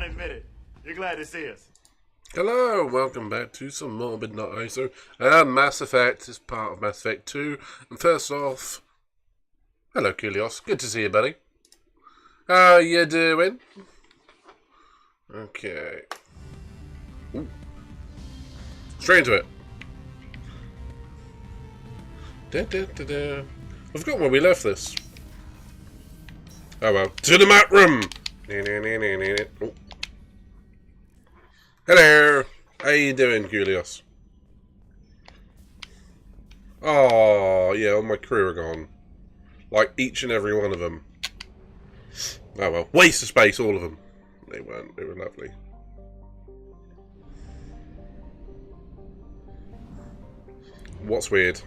Admit it. You're glad to see us. Hello, welcome back to some more Midnight ISO. Mass Effect is part of Mass Effect 2. And first off, hello Kulios, good to see you, buddy. How you doing? Okay. Ooh. Straight into it. I forgot where we left this. Oh well. To the map room! Oh. Hello! How you doing, Kulios? Oh, yeah, all my crew are gone. Like, each and every one of them. Oh well. Waste of space, all of them. They weren't. They were lovely. What's weird?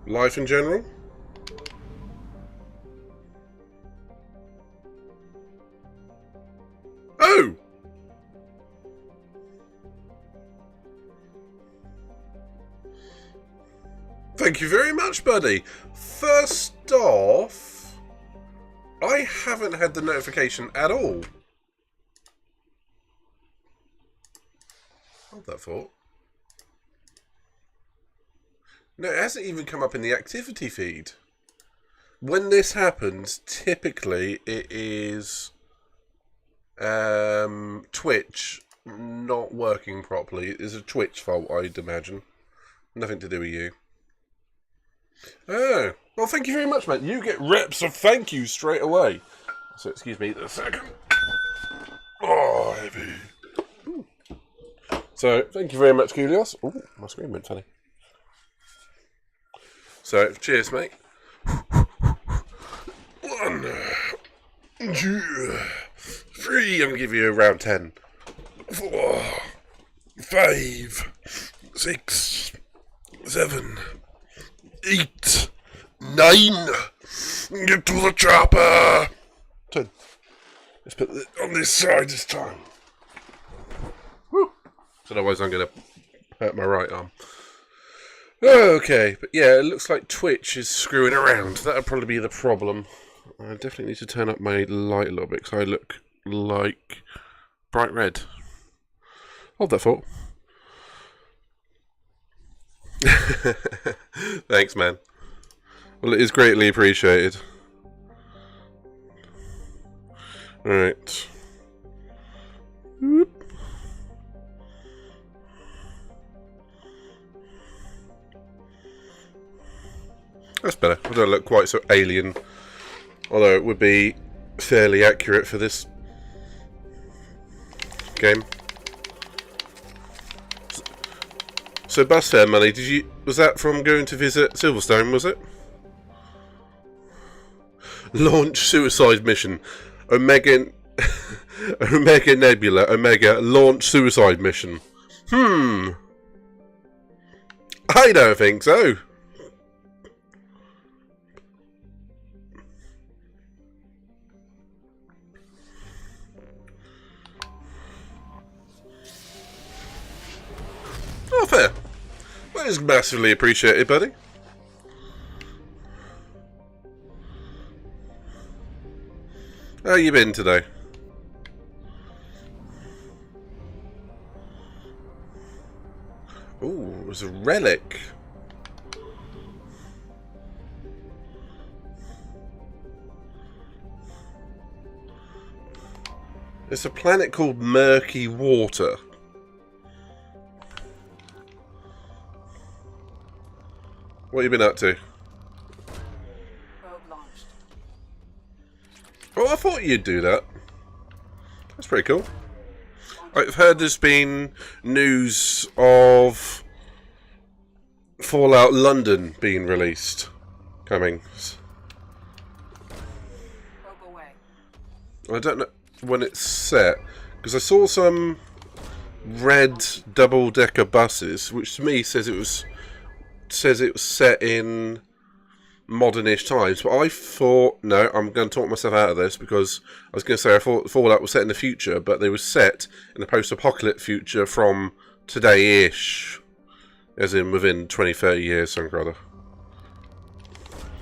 Life in general? Oh! Thank you very much, buddy. First off, I haven't had the notification at all. Hold that thought. No, it hasn't even come up in the activity feed. When this happens, typically it is Twitch not working properly. It's a Twitch fault, I'd imagine. Nothing to do with you. Oh, well, thank you very much, mate. You get reps of thank you straight away. So, excuse me a second. Oh, heavy. Ooh. So, thank you very much, Kulios. Oh, my screen went funny. So, cheers, mate. 1, 2, 3. I'm going to give you around 10. 4, 5, 6, 7, 8, 9. Get to the chopper. 10. Let's put it on this side this time. Woo. So otherwise I'm going to hurt my right arm. Okay, but yeah, it looks like Twitch is screwing around. That'll probably be the problem. I definitely need to turn up my light a little bit because I look like bright red. Hold that thought. Thanks, man. Well, it is greatly appreciated. Alright. Whoop. That's better. I don't look quite so alien. Although it would be fairly accurate for this game. So bus fare money, was that from going to visit Silverstone, was it? Launch suicide mission. Omega Omega Nebula, Omega launch suicide mission. I don't think so. Oh, fair. That is massively appreciated, buddy. How you been today? Ooh, it was a relic. It's a planet called Murky Water. What have you been up to? Oh, I thought you'd do that. That's pretty cool. I've heard there's been news of Fallout London being released. Coming. I don't know when it's set, because I saw some red double-decker buses, which to me says it was set in modernish times, but I thought, no, I'm going to talk myself out of this, because I was going to say I thought Fallout was set in the future, but they were set in a post-apocalyptic future from today-ish, as in within 20-30 years, something or other.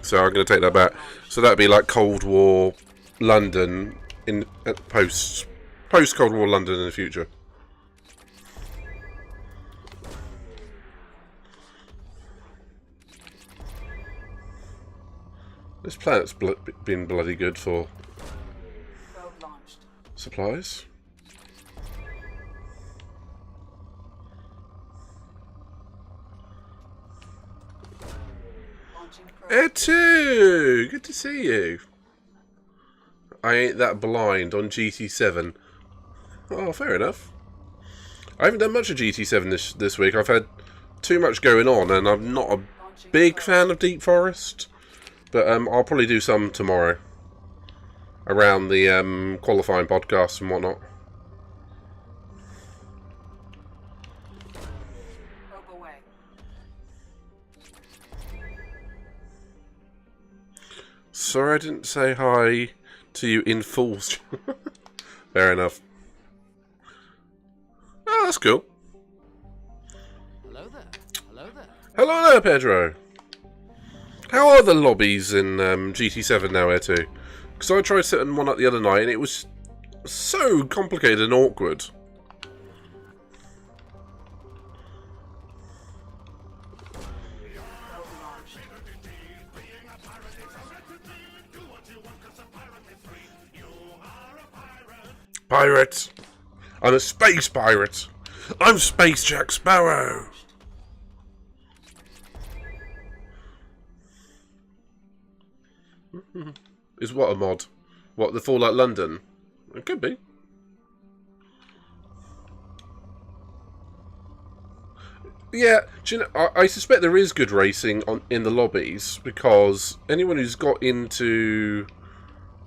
So I'm going to take that back. So that'd be like Cold War London in post Cold War London in the future. This planet's been bloody good for supplies. Etu! Good to see you. I ain't that blind on GT7. Oh, fair enough. I haven't done much of GT7 this week. I've had too much going on, and I'm not a big fan of Deep Forest. But I'll probably do some tomorrow. Around the qualifying podcasts and whatnot. Sorry I didn't say hi to you in full. Fair enough. Oh, that's cool. Hello there. Hello there. Hello there, Pedro. How are the lobbies in GT7 now, Etu? Because I tried setting one up the other night and it was so complicated and awkward. Pirate! I'm a space pirate! I'm Space Jack Sparrow! Is what a mod? What, the Fallout London? It could be. Yeah, do you know, I suspect there is good racing in the lobbies, because anyone who's got into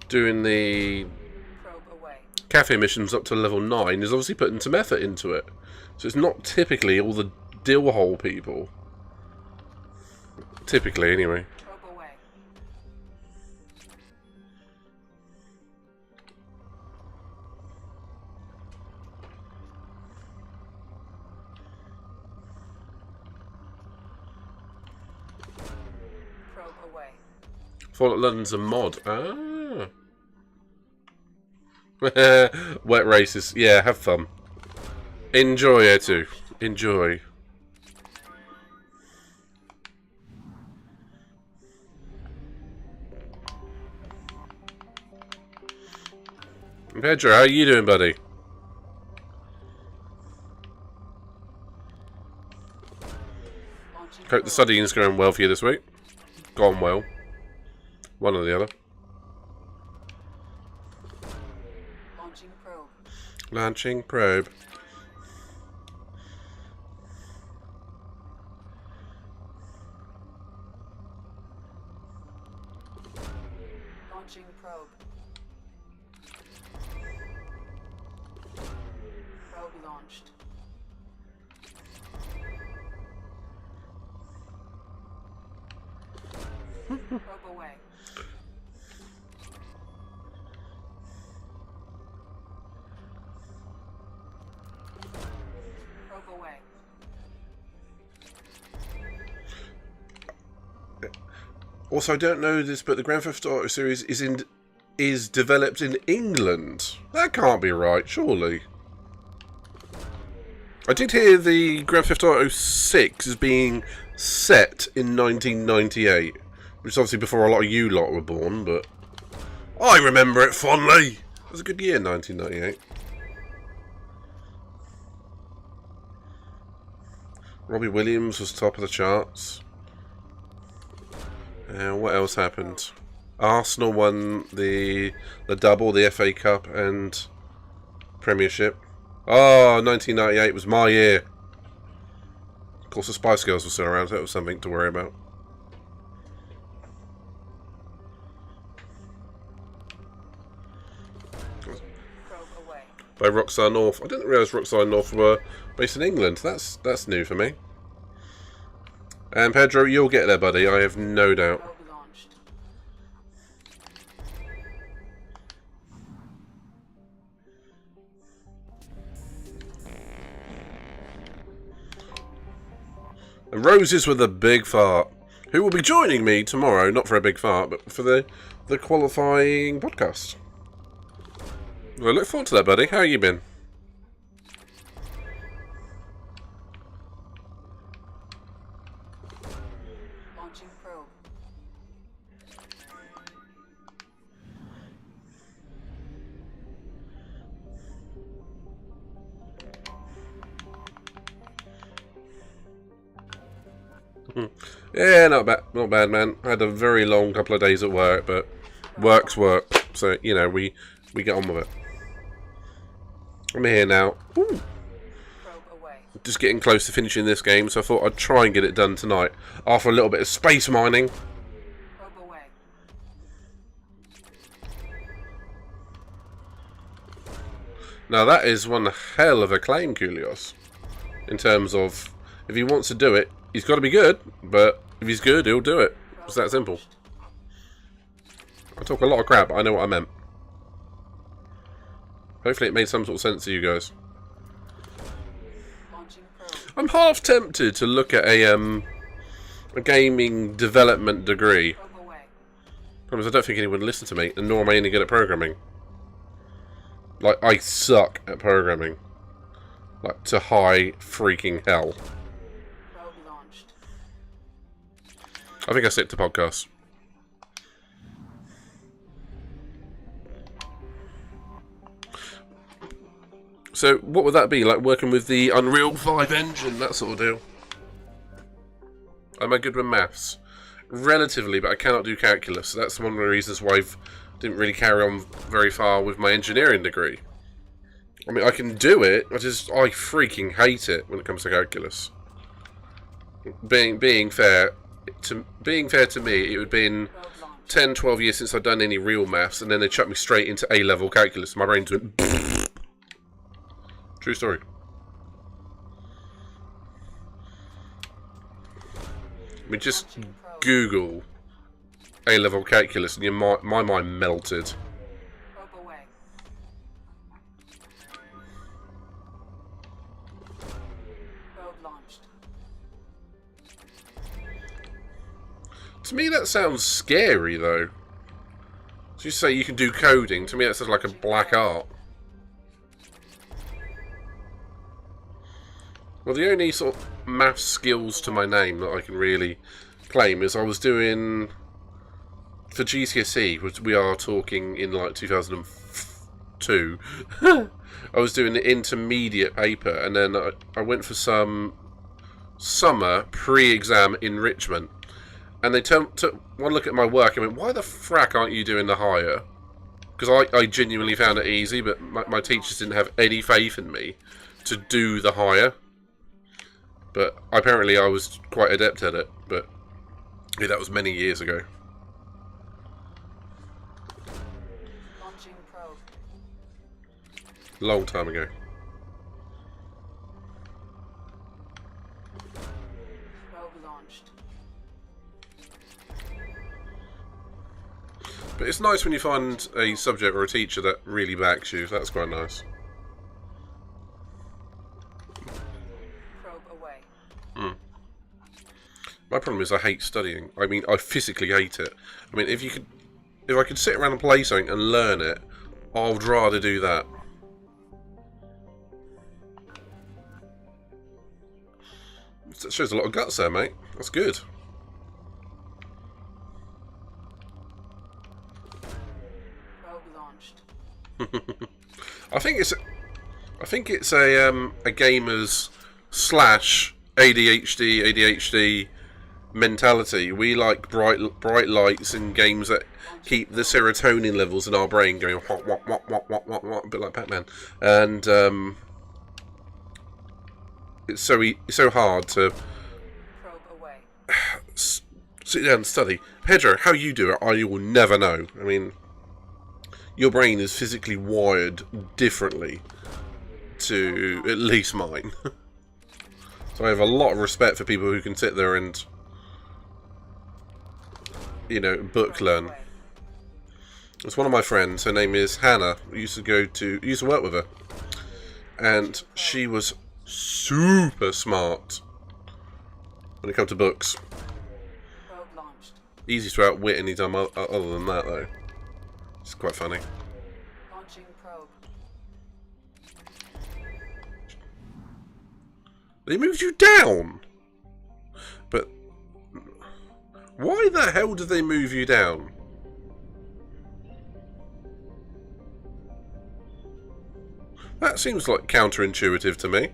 doing the cafe missions up to level 9 is obviously putting some effort into it. So it's not typically all the dill hole people. Typically, anyway. Fallout London's a mod. Ah. Wet races. Yeah, have fun. Enjoy, Etu. Enjoy. Pedro, how are you doing, buddy? Hope the studying's going well for you this week. Gone well. One or the other. Launching probe. Launching probe. Launching probe. Probe launched. Probe away. Probe away. Also, I don't know this, but the Grand Theft Auto series is developed in England. That can't be right, surely. I did hear the Grand Theft Auto 6 is being set in 1998, which is obviously before a lot of you lot were born, but I remember it fondly. It was a good year, 1998. Robbie Williams was top of the charts. And what else happened? Arsenal won the double, the FA Cup and Premiership. Oh, 1998 was my year. Of course, the Spice Girls were still around, so it was something to worry about. By Rockstar North. I didn't realise Rockstar North were based in England. That's new for me. And Pedro, you'll get there, buddy. I have no doubt. Probe launched. And roses with a big fart. Who will be joining me tomorrow, not for a big fart, but for the qualifying podcast. Well, I look forward to that, buddy. How you been? Launching probe. Yeah, not bad, man. I had a very long couple of days at work, but work's work. So, you know, we get on with it. I'm here now. Ooh. Probe away. Just getting close to finishing this game, so I thought I'd try and get it done tonight. After a little bit of space mining. Probe away. Now that is one hell of a claim, Kulios. In terms of, if he wants to do it, he's got to be good, but if he's good, he'll do it. It's that simple. I talk a lot of crap, but I know what I meant. Hopefully it made some sort of sense to you guys. Launching probe. I'm half tempted to look at a gaming development degree. Probe away. Problem is, I don't think anyone would listen to me, and nor am I any good at programming. Like, I suck at programming. Like, to high freaking hell. Probe launched. I think I stick to podcasts. So, what would that be? Like working with the Unreal 5 engine, that sort of deal? Am I good with maths? Relatively, but I cannot do calculus. So that's one of the reasons why I didn't really carry on very far with my engineering degree. I mean, I can do it, I freaking hate it when it comes to calculus. Being fair to me, it would have been 10, 12 years since I'd done any real maths, and then they chucked me straight into A-level calculus. My brain's went... True story. I mean, just Google A-level calculus and my mind melted. Probe away. Probe launched. To me, that sounds scary, though. So you say you can do coding. To me, that sounds like a black art. Well, the only sort of math skills to my name that I can really claim is I was doing for GCSE, which we are talking in like 2002. I was doing the intermediate paper, and then I went for some summer pre-exam enrichment, and they took one look at my work and went, "Why the frack aren't you doing the higher?" Because I genuinely found it easy, but my teachers didn't have any faith in me to do the higher. But apparently I was quite adept at it, but yeah, that was many years ago. Launching probe. Long time ago. Probe launched. But it's nice when you find a subject or a teacher that really backs you. That's quite nice. Probe away. My problem is I hate studying. I mean, I physically hate it. I mean, if I could sit around and play something and learn it, I'd rather do that. That shows a lot of guts there, mate. That's good. Probe launched. I think it's a gamers slash ADHD mentality. We like bright lights and games that keep the serotonin levels in our brain going whop, whop, whop, whop, whop, whop, whop, a bit like Pac-Man. And it's so hard to Probe away. sit down and study. Pedro, how you do it, I will never know. I mean, your brain is physically wired differently to at least mine. So I have a lot of respect for people who can sit there and, you know, book learn. It's one of my friends. Her name is Hannah. I used to work with her, and she was super smart when it comes to books. Probe launched. Easy to outwit any time other than that, though. It's quite funny. Launching probe. They moved you down, but why the hell did they move you down? That seems like counterintuitive to me.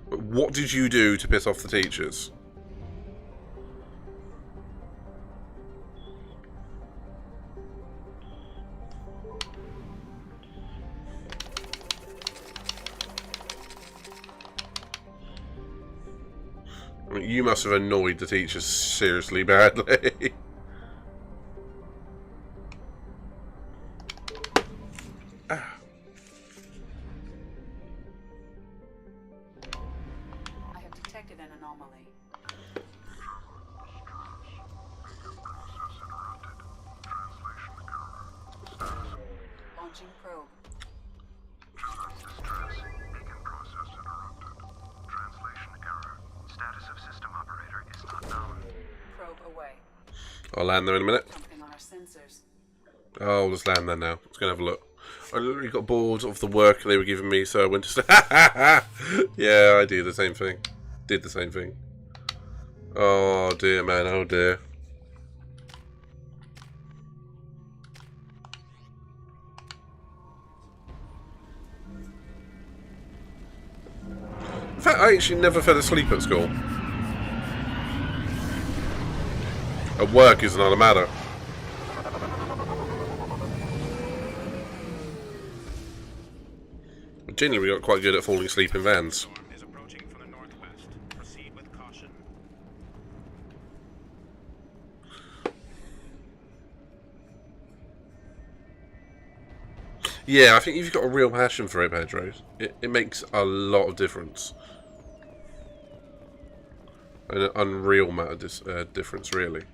But what did you do to piss off the teachers? I mean, you must have annoyed the teachers seriously badly. I have detected an anomaly. Launching probe. Distress. Beacon process interrupted. Translation error. Status of system operator is not known. Probe away. I'll land there in a minute. Something on our sensors. Oh, I'll just land there now. Let's go and have a look. I literally got bored of the work they were giving me, so I went to... Yeah, I do the same thing. Did the same thing. Oh dear, man. Oh dear. In fact, I actually never fell asleep at school. At work is another matter. Generally, we got quite good at falling asleep in vans. Storm is approaching from the northwest. Proceed with caution. Yeah, I think if you've got a real passion for it, Pedro, it makes a lot of difference. An unreal amount of difference, really.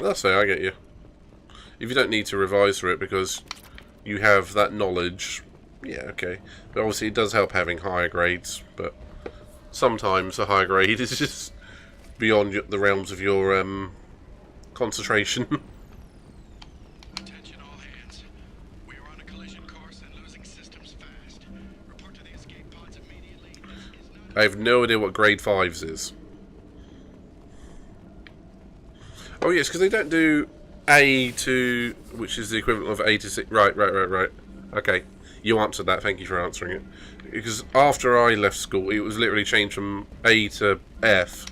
That's it, I get you. If you don't need to revise for it because you have that knowledge, yeah, okay. But obviously it does help having higher grades, but sometimes a higher grade is just beyond the realms of your concentration. Attention all hands. We are on a collision course and losing systems fast. Report to the escape pods immediately. This is not... I have no idea what grade 5s is. Oh yes, because they don't do A to, which is the equivalent of A to 6. Right. Okay, you answered that. Thank you for answering it. Because after I left school, it was literally changed from A to F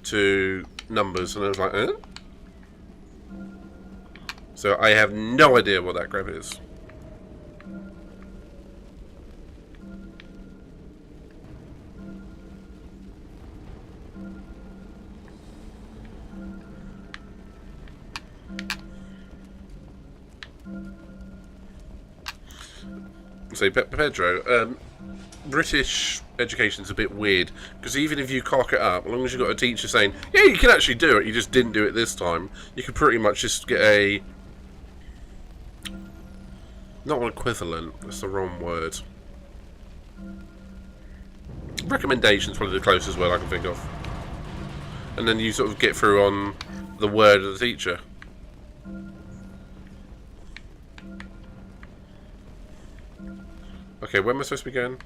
to numbers, and I was like, eh? So I have no idea what that grade is. So Pedro, British education's a bit weird, because even if you cock it up, as long as you've got a teacher saying, yeah, you can actually do it, you just didn't do it this time, you could pretty much just get a... not an equivalent, that's the wrong word. Recommendation's probably the closest word I can think of. And then you sort of get through on the word of the teacher. Okay, where am I supposed to be going?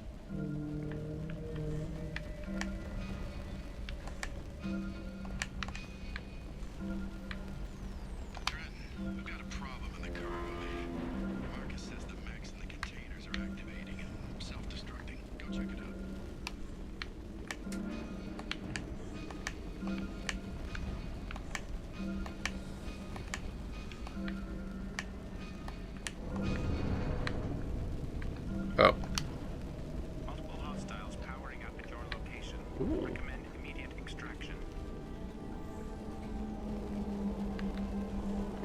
I've got a problem in the cargo bay. Marcus says the mechs in the containers are activating and self-destructing. Go check it out. Oh. Multiple hostiles powering up at your location. Recommend immediate extraction.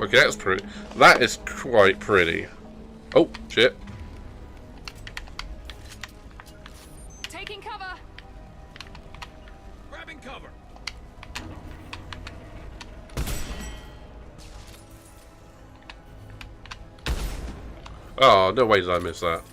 Okay, that's pretty. That is quite pretty. Oh, shit. Taking cover. Grabbing cover. Oh, no way did I miss that.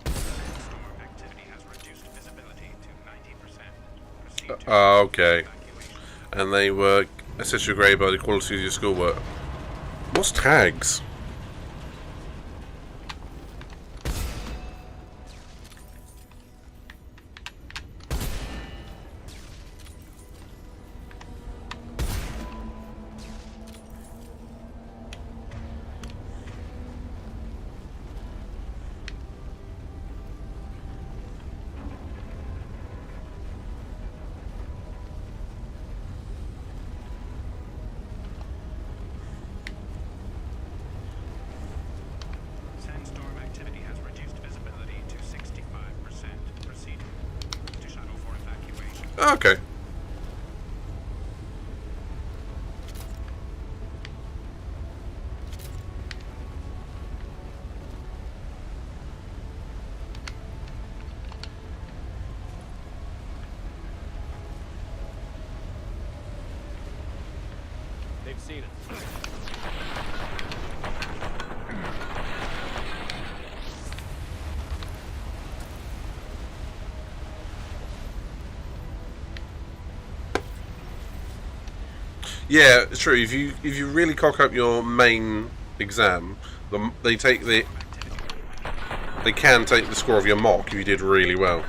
Storm activity has reduced visibility to 90%. Proceed to Okay. evacuation. And they were assess your grade by the quality of your schoolwork. What's tags? Sandstorm activity has reduced visibility to 65%. Proceed to shuttle for evacuation. Okay. They've seen us. Yeah, it's true. If you really cock up your main exam, they can take the score of your mock if you did really well.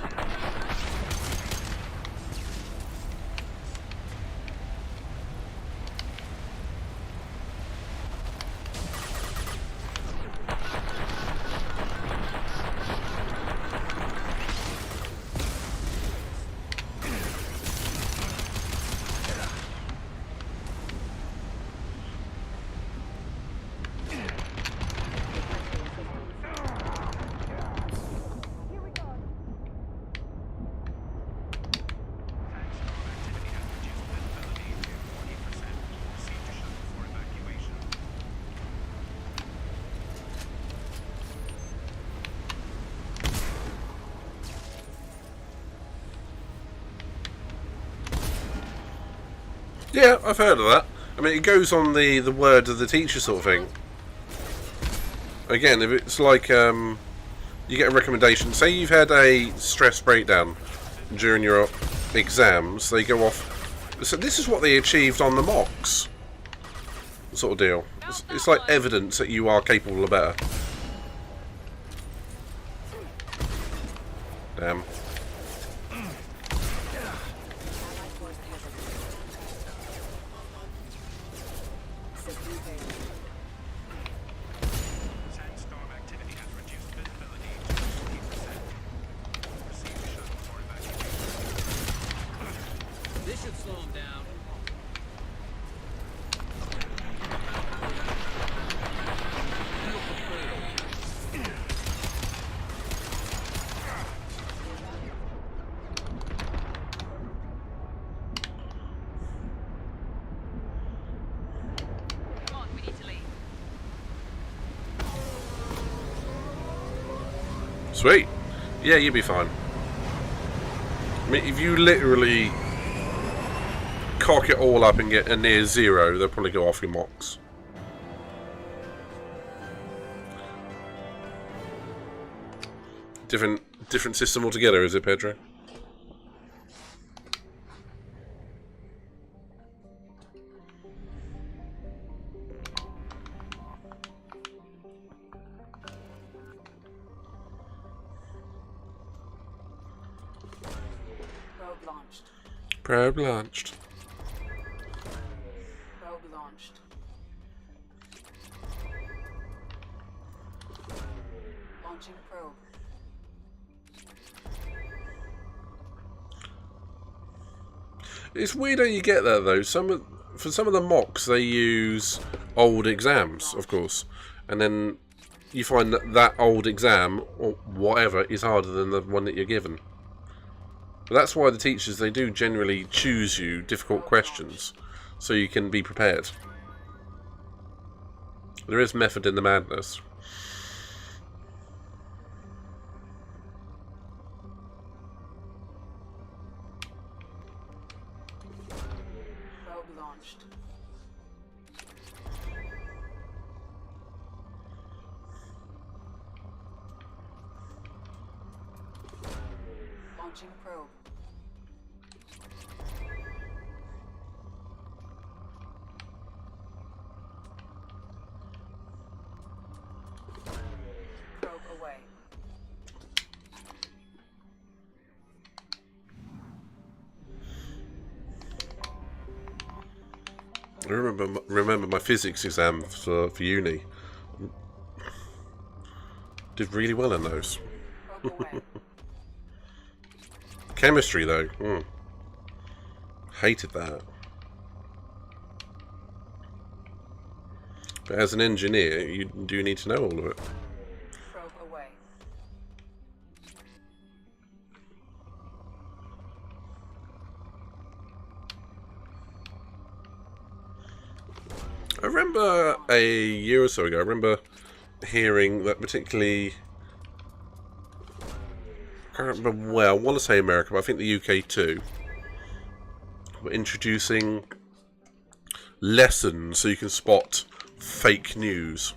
Yeah, I've heard of that. I mean, it goes on the word of the teacher sort of thing. Again, if it's like you get a recommendation. Say you've had a stress breakdown during your exams. They go off. So this is what they achieved on the mocks. Sort of deal. It's like evidence that you are capable of better. Damn. Sandstorm activity has reduced visibility to 40%. Receive shuttle for evacuation. This should slow him down. Come on, we need to leave. Sweet. Yeah, you'll be fine. I mean, if you literally cock it all up and get a near zero, they'll probably go off your mocks. Different system altogether, is it, Pedro? Probe launched. Probe launched. Probe launched. Launching probe. It's weird how you get that though. For some of the mocks, they use old exams, of course, and then you find that that old exam or whatever is harder than the one that you're given. But that's why the teachers, they do generally choose you difficult questions so you can be prepared. There is method in the madness. Probe launched. Launching probe. Probe away. I remember my physics exam for uni. Did really well in those. Probe away. Chemistry though, hated that. But as an engineer, you do need to know all of it. Probe away. I remember a year or so ago, I remember hearing that particularly, I can't remember where, I want to say America, but I think the UK too, were introducing lessons so you can spot fake news.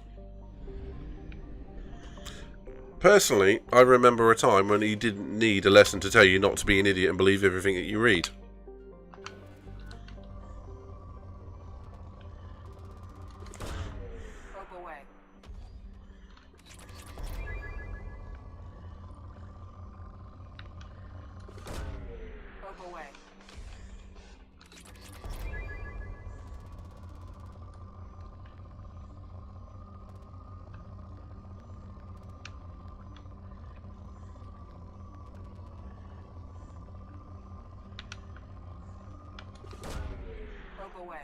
Personally, I remember a time when you didn't need a lesson to tell you not to be an idiot and believe everything that you read. Probe away. Probe away. Probe away.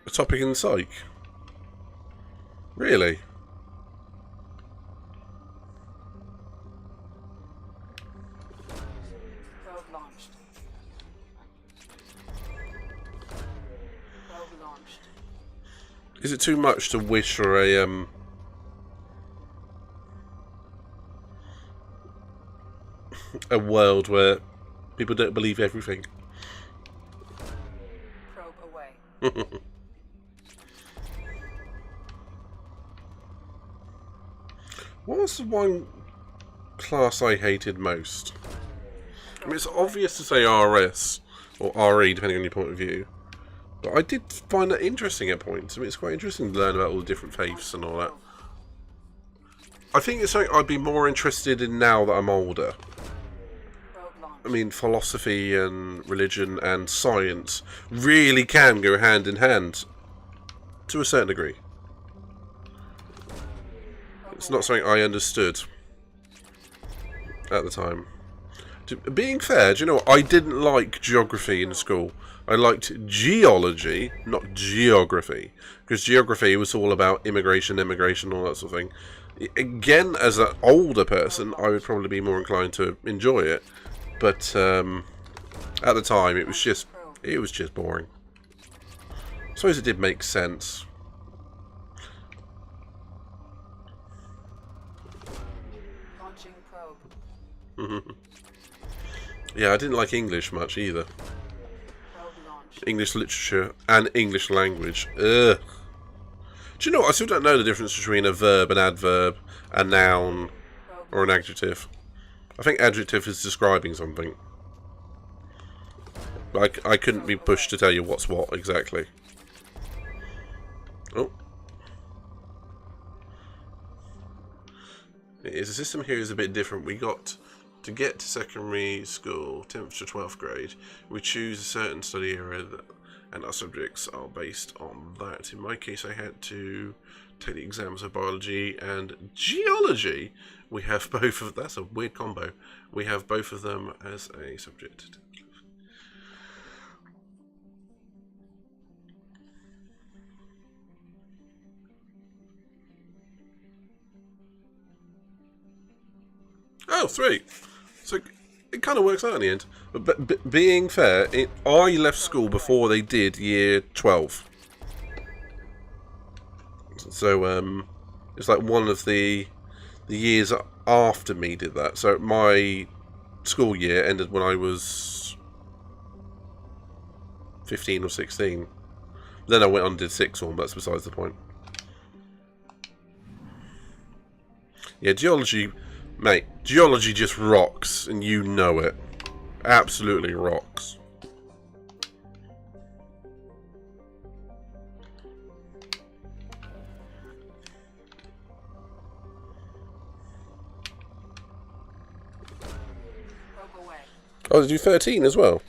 A topic in psych? Really? Probe launched. Probe launched. Is it too much to wish for a world where people don't believe everything? What was the one class I hated most? I mean, it's obvious to say RS, or RE, depending on your point of view. But I did find that interesting at points. I mean, it's quite interesting to learn about all the different faiths and all that. I think it's something I'd be more interested in now that I'm older. I mean, philosophy and religion and science really can go hand in hand to a certain degree. It's not something I understood at the time. Being fair, do you know what? I didn't like geography in school. I liked geology, not geography. Because geography was all about immigration, all that sort of thing. Again, as an older person, I would probably be more inclined to enjoy it. But at the time, it was just boring. I suppose it did make sense. Launching probe. Yeah, I didn't like English much either. Probe launched. English literature and English language. Ugh. Do you know what? I still don't know the difference between a verb, an adverb, a noun, or an adjective. I think adjective is describing something. But I couldn't be pushed to tell you what's what exactly. Oh. The system here is a bit different. We got to get to secondary school, 10th to 12th grade, we choose a certain study area and our subjects are based on that. In my case, I had to take the exams of biology and geology. We have both of that's a weird combo. We have both of them as a subject. Oh, 3. So it kind of works out in the end. But being fair, I left school before they did year 12. So it's like one of the years after me did that. So my school year ended when I was 15 or 16. Then I went on and did 6th form. That's besides the point. Yeah, geology. Mate, geology just rocks, and you know it. Absolutely rocks. Oh, did you 13 as well?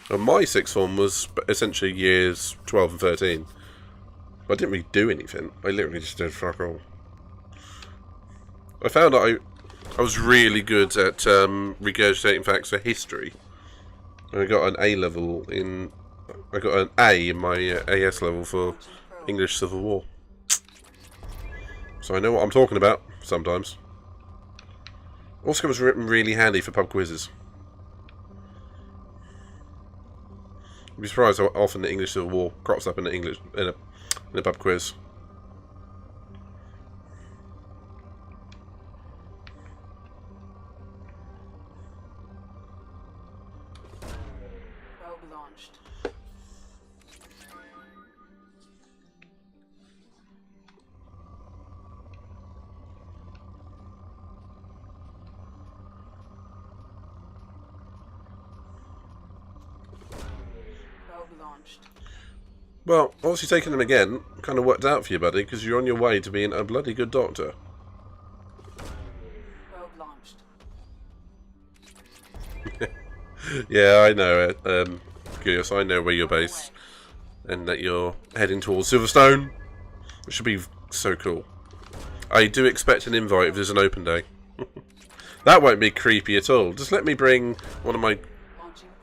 And my 6th form was essentially years 12 and 13. But I didn't really do anything. I literally just did fuck all. I found that I was really good at regurgitating facts for history. And I got an A level in... I got an A in my AS level for English Civil War. So I know what I'm talking about, sometimes. Also comes written really handy for pub quizzes. You'd be surprised how often the English Civil War crops up in the English in a pub quiz. Well, obviously taking them again kind of worked out for you, buddy, because you're on your way to being a bloody good doctor. Probe launched. Yeah, I know it. Curious, I know where you're based. And that you're heading towards Silverstone. Which should be so cool. I do expect an invite if there's an open day. That won't be creepy at all. Just let me bring one of my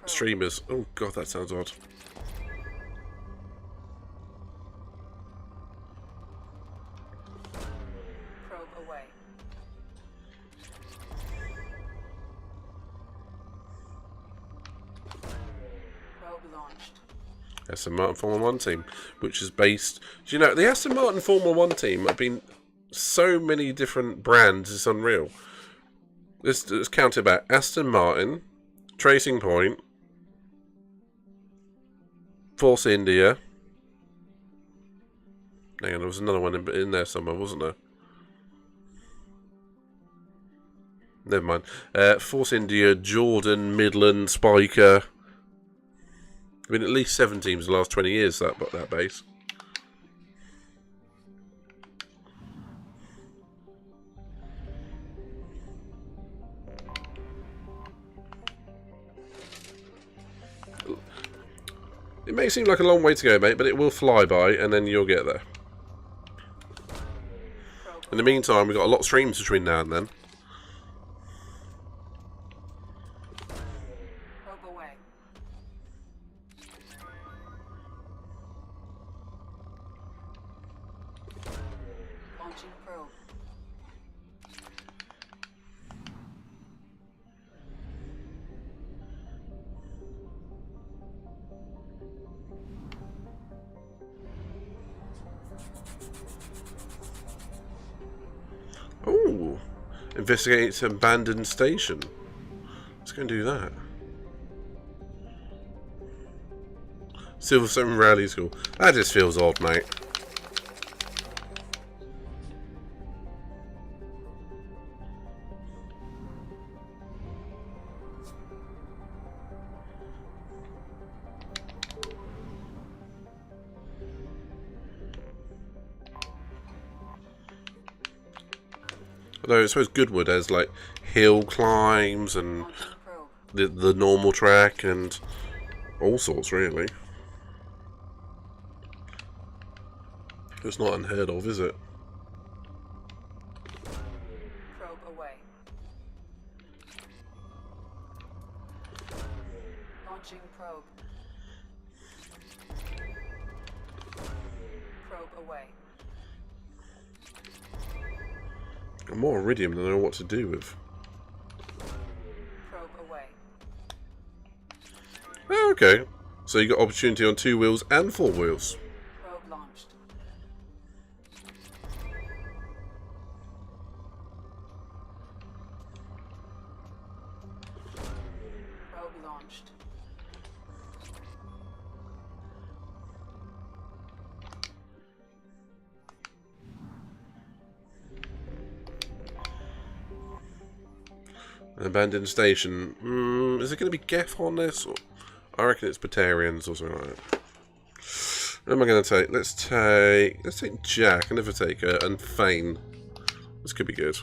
streamers. Oh god, that sounds odd. Aston Martin Formula 1 team, which is based... Do you know, the Aston Martin Formula 1 team have been so many different brands, it's unreal. Let's count it back. Aston Martin, Tracing Point, Force India. Hang on, there was another one in there somewhere, wasn't there? Never mind. Force India, Jordan, Midland, Spiker. There've been at least 7 teams in the last 20 years, that base. It may seem like a long way to go, mate, but it will fly by, and then you'll get there. In the meantime, we've got a lot of streams between now and then. Probe away. Launching probe. Ooh, investigate an abandoned station. Let's go and do that. Silverstone Rally School. That just feels odd, mate. Although I suppose Goodwood has like hill climbs and the normal track and all sorts, really. It's not unheard of, is it? Probe away. Launching probe. Probe away. Got more iridium than I know what to do with. Probe away. Oh, okay. So you got opportunity on 2 wheels and 4 wheels. Probe launched. Probe launched. An abandoned station. Is it going to be Geth on this? Or I reckon it's Batarians or something like that. What am I going to take? Let's take Jack. I never take her. And Fane. This could be good.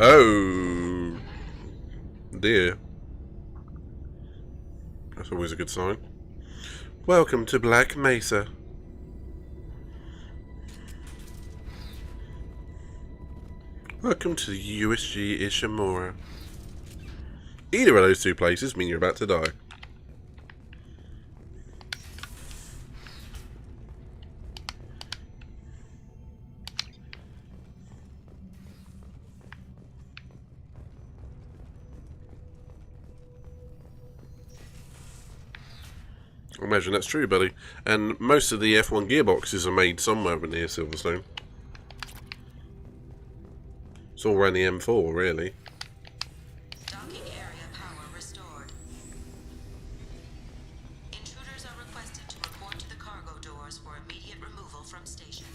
Oh dear. That's always a good sign. Welcome to Black Mesa. Welcome to the USG Ishimura. Either of those 2 places mean you're about to die. I imagine that's true, buddy. And most of the F1 gearboxes are made somewhere near Silverstone. It's all around the M4, really. Docking area power restored. Intruders are requested to report to the cargo doors for immediate removal from station.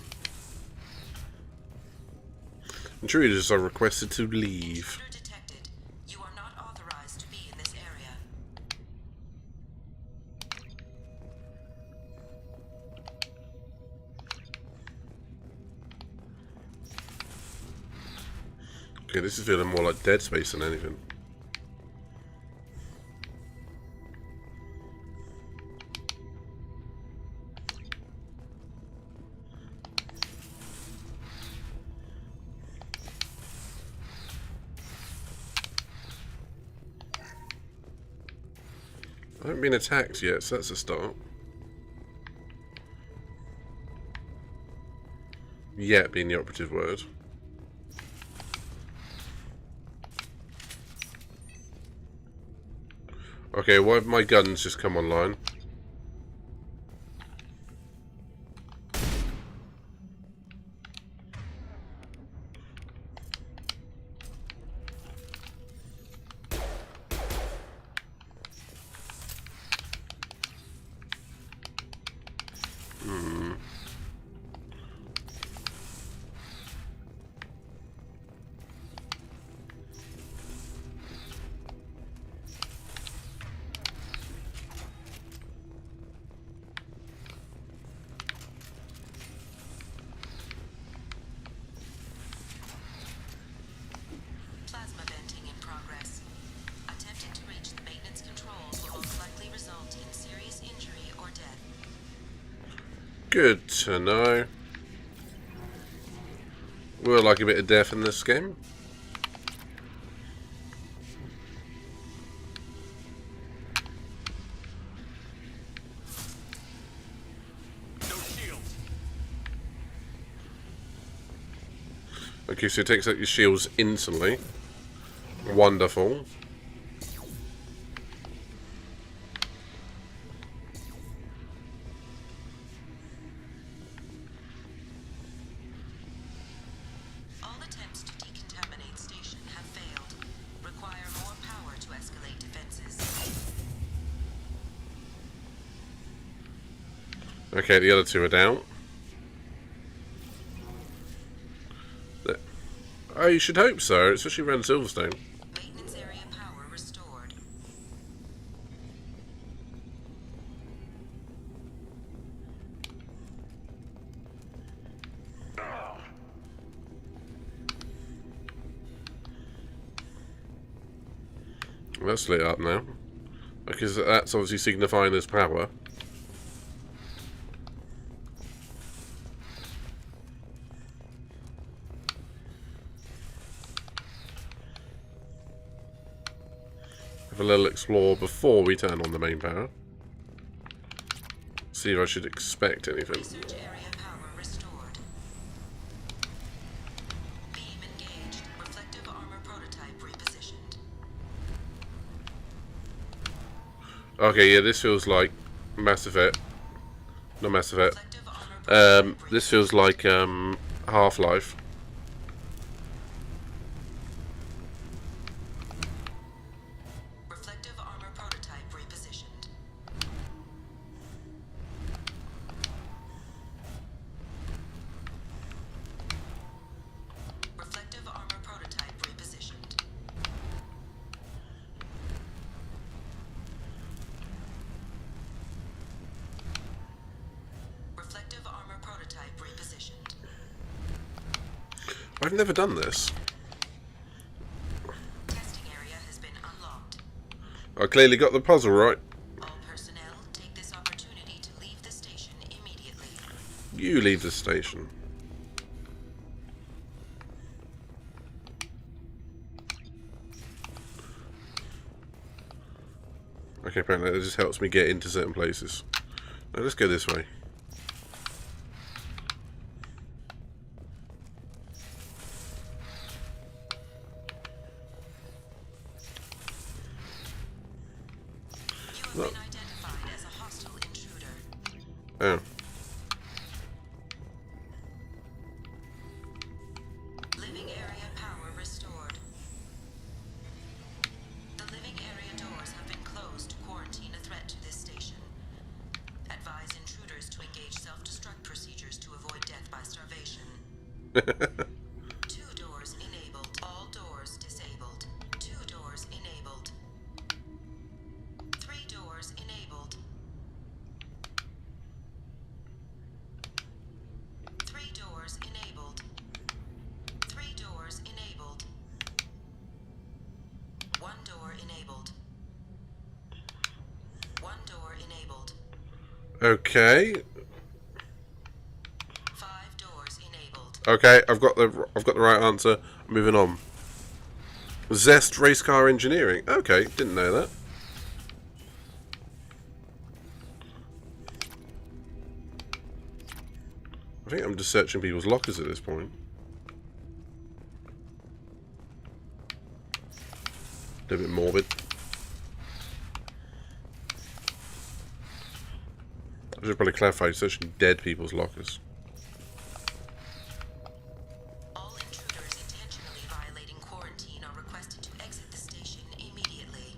Intruders are requested to leave. Intruder detected. You are not authorized to be in this area. Okay, this is feeling more like Dead Space than anything. I haven't been attacked yet, so that's a start. Yet being the operative word. Okay, why have my guns just come online? Plasma venting in progress. Attempting to reach the maintenance controls will most likely result in serious injury or death. Good to know. We'll like a bit of death in this game. No shields. Okay, so it takes out your shields instantly. Wonderful. All attempts to decontaminate station have failed. Require more power to escalate defenses. Okay, the other two are down. Oh, you should hope so, especially around Silverstone. Maintenance area power restored. That's lit up now. Because that's obviously signifying there's power. Have a little explore before we turn on the main power. See if I should expect anything. Research area power restored. Beam engaged. Reflective armor prototype repositioned. Okay, yeah, this feels like Mass Effect. Not Mass Effect. Reflective armor This feels like Half-Life. Reflective armor prototype repositioned. Reflective armor prototype repositioned. Reflective armor prototype repositioned. I've never done this. Testing area has been unlocked. I clearly got the puzzle right. All personnel take this opportunity to leave the station immediately. You leave the station. Okay, apparently that just helps me get into certain places. Now let's go this way. You have been identified as a hostile intruder. Oh. Living area power restored. The living area doors have been closed to quarantine a threat to this station. Advise intruders to engage self-destruct procedures to avoid death by starvation. 2 doors enabled. All doors disabled. 2 doors enabled. 3 doors enabled. 3 doors enabled. 3 doors enabled. 1 door enabled. 1 door enabled. Okay. 5 doors enabled. Okay, I've got the right answer. Moving on. Zest race car engineering. Okay, didn't know that. I think I'm just searching people's lockers at this point. A bit morbid. I should probably clarify, searching dead people's lockers. All intruders intentionally violating quarantine are requested to exit the station immediately.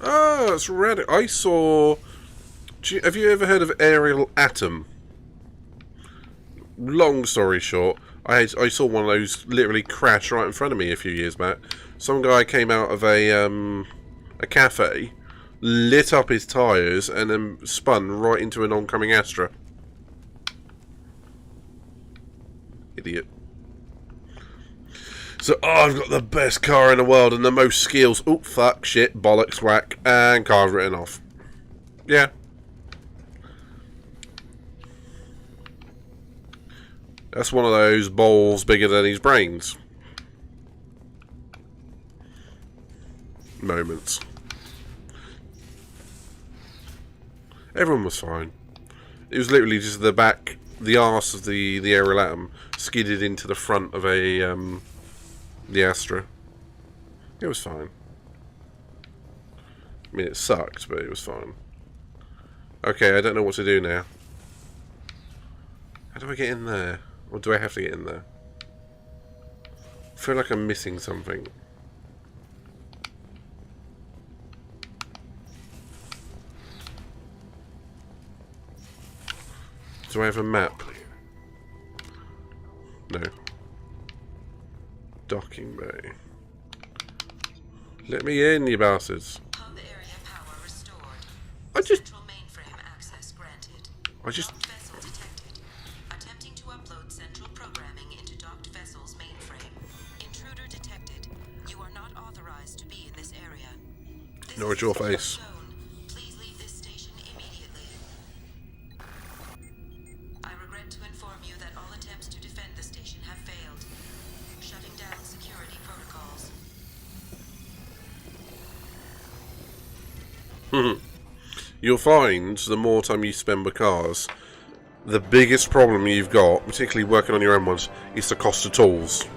Oh, it's red. I saw... Have you ever heard of aerial atom? Long story short, I saw one of those literally crash right in front of me a few years back. Some guy came out of a cafe, lit up his tyres, and then spun right into an oncoming Astra. Idiot. So, I've got the best car in the world and the most skills. Oh, fuck, shit, bollocks, whack, and car's written off. Yeah. That's one of those balls bigger than his brains moments. Everyone was fine. It was literally just the arse of the aerial atom skidded into the front of the Astra. It was fine. I mean, it sucked, but it was fine. Okay, I don't know what to do now. How do I get in there? Or do I have to get in there? I feel like I'm missing something. Do I have a map? No. Docking bay. Let me in, you bastards. Hub area power restored. I just... Central mainframe access granted. I just... Docked vessel detected. Attempting to upload central programming into docked vessel's mainframe. Intruder detected. You are not authorized to be in this area. This Nor at your is a face. zone. Please leave this station immediately. I regret to inform you that all attempts to defend the station have failed. Shutting down security protocols. You'll find the more time you spend with cars, the biggest problem you've got, particularly working on your own ones, is the cost of tools.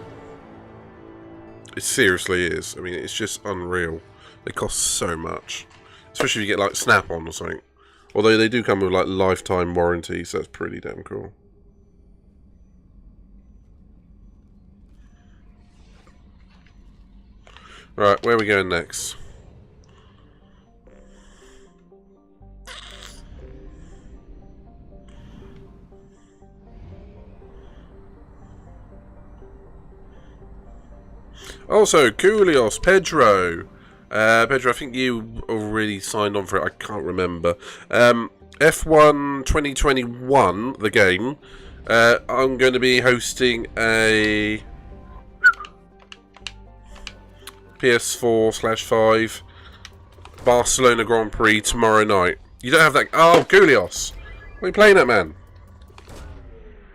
It seriously is. I mean, it's just unreal. They cost so much. Especially if you get like Snap-on or something. Although they do come with like lifetime warranty, so that's pretty damn cool. Right, where are we going next? Also, Coolios, Pedro. Pedro, I think you already signed on for it. I can't remember. F1 2021, the game. I'm going to be hosting a PS4/5 Barcelona Grand Prix tomorrow night. You don't have that. Oh, Coolios. What are you playing at, man?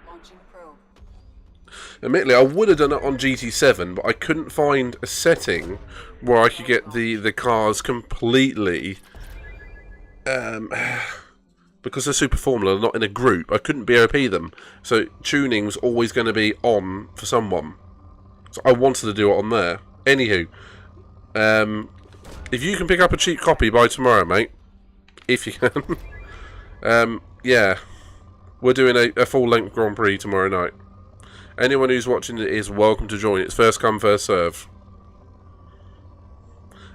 Launching probe. Admittedly, I would have done it on GT7, but I couldn't find a setting where I could get the cars completely... because they're Super Formula, not in a group, I couldn't BOP them. So tuning was always going to be on for someone. So I wanted to do it on there. Anywho, if you can pick up a cheap copy by tomorrow, mate, if you can, yeah, we're doing a full-length Grand Prix tomorrow night. Anyone who's watching it is welcome to join. It's first come, first serve.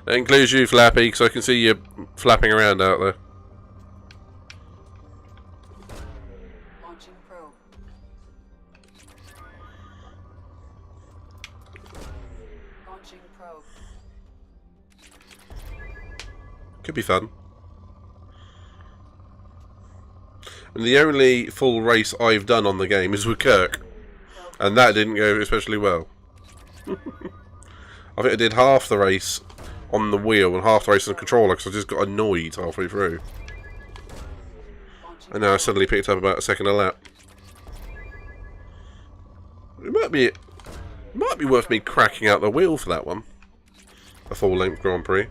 That includes you, Flappy, because I can see you flapping around out there. Launching probe. Launching probe. Could be fun. And the only full race I've done on the game is with Kirk. And that didn't go especially well. I think I did half the race on the wheel and half the race on the controller because I just got annoyed halfway through. And now I suddenly picked up about a second a lap. It might be worth me cracking out the wheel for that one. A full-length Grand Prix.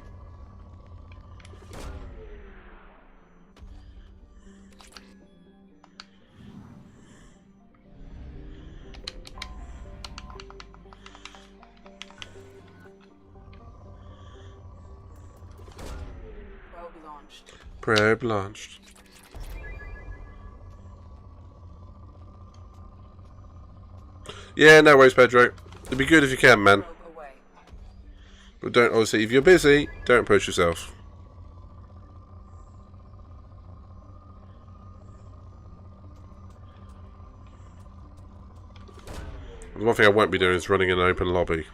launched. Probe launched. Yeah, no worries, Pedro. It'd be good if you can, man. Probe away. But don't, obviously, if you're busy, don't push yourself. The one thing I won't be doing is running an open lobby.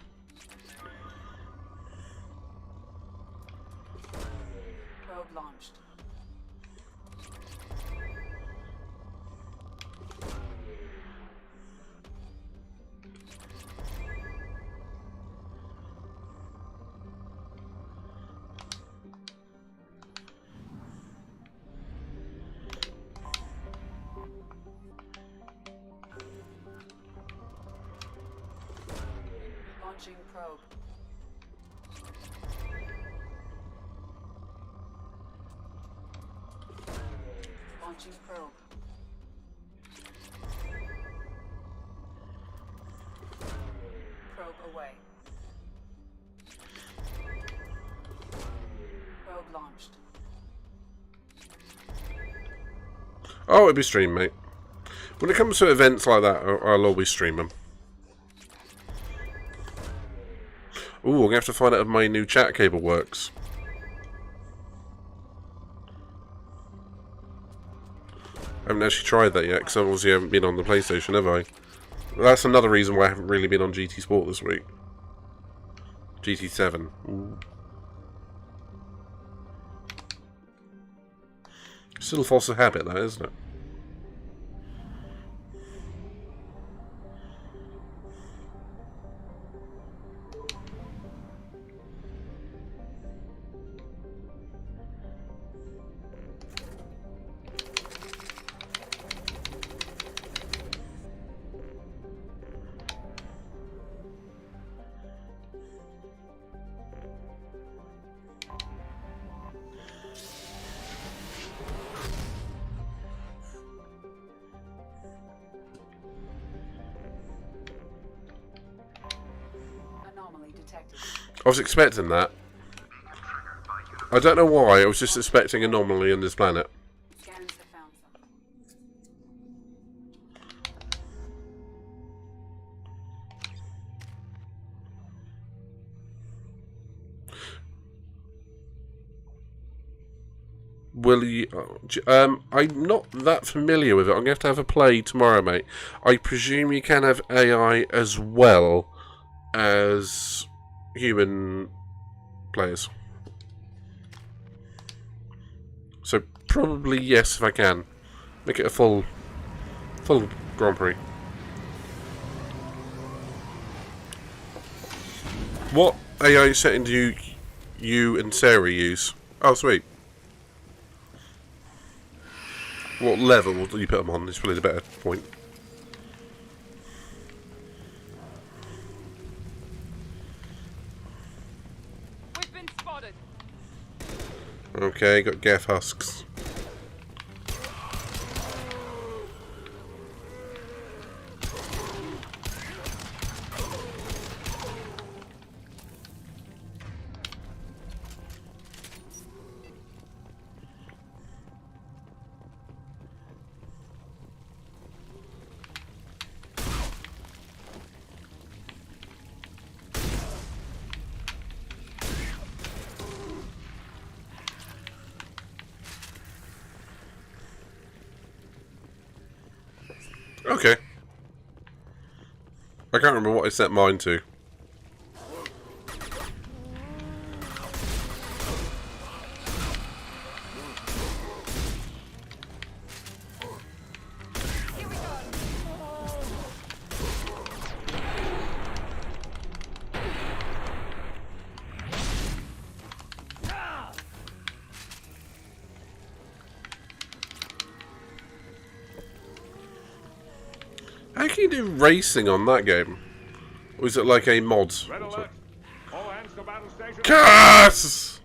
Probe launched. Launching probe. Launching probe. Probe away. Probe launched. Oh, it'll be streamed, mate. When it comes to events like that, I'll always stream them. Ooh, I'm going to have to find out if my new chat cable works. I haven't actually tried that yet, because I obviously haven't been on the PlayStation, have I? That's another reason why I haven't really been on GT Sport this week. GT7. Ooh. Still a false habit, that, isn't it? Anomaly detected. I was expecting that. I don't know why, I was just expecting an anomaly on this planet. Scans have found some. Will you... I'm not that familiar with it. I'm going to have a play tomorrow, mate. I presume you can have AI as well as human players. So probably yes if I can. Make it a full Grand Prix. What AI setting do you and Sarah use? Oh, sweet. What level do you put them on? Is probably the better point. We've been spotted. Okay, got Gaff husks. Okay. I can't remember what I set mine to. Here we go. How can you do racing on that game? Or is it like a mod? Red alert. All hands to battle station. Cass!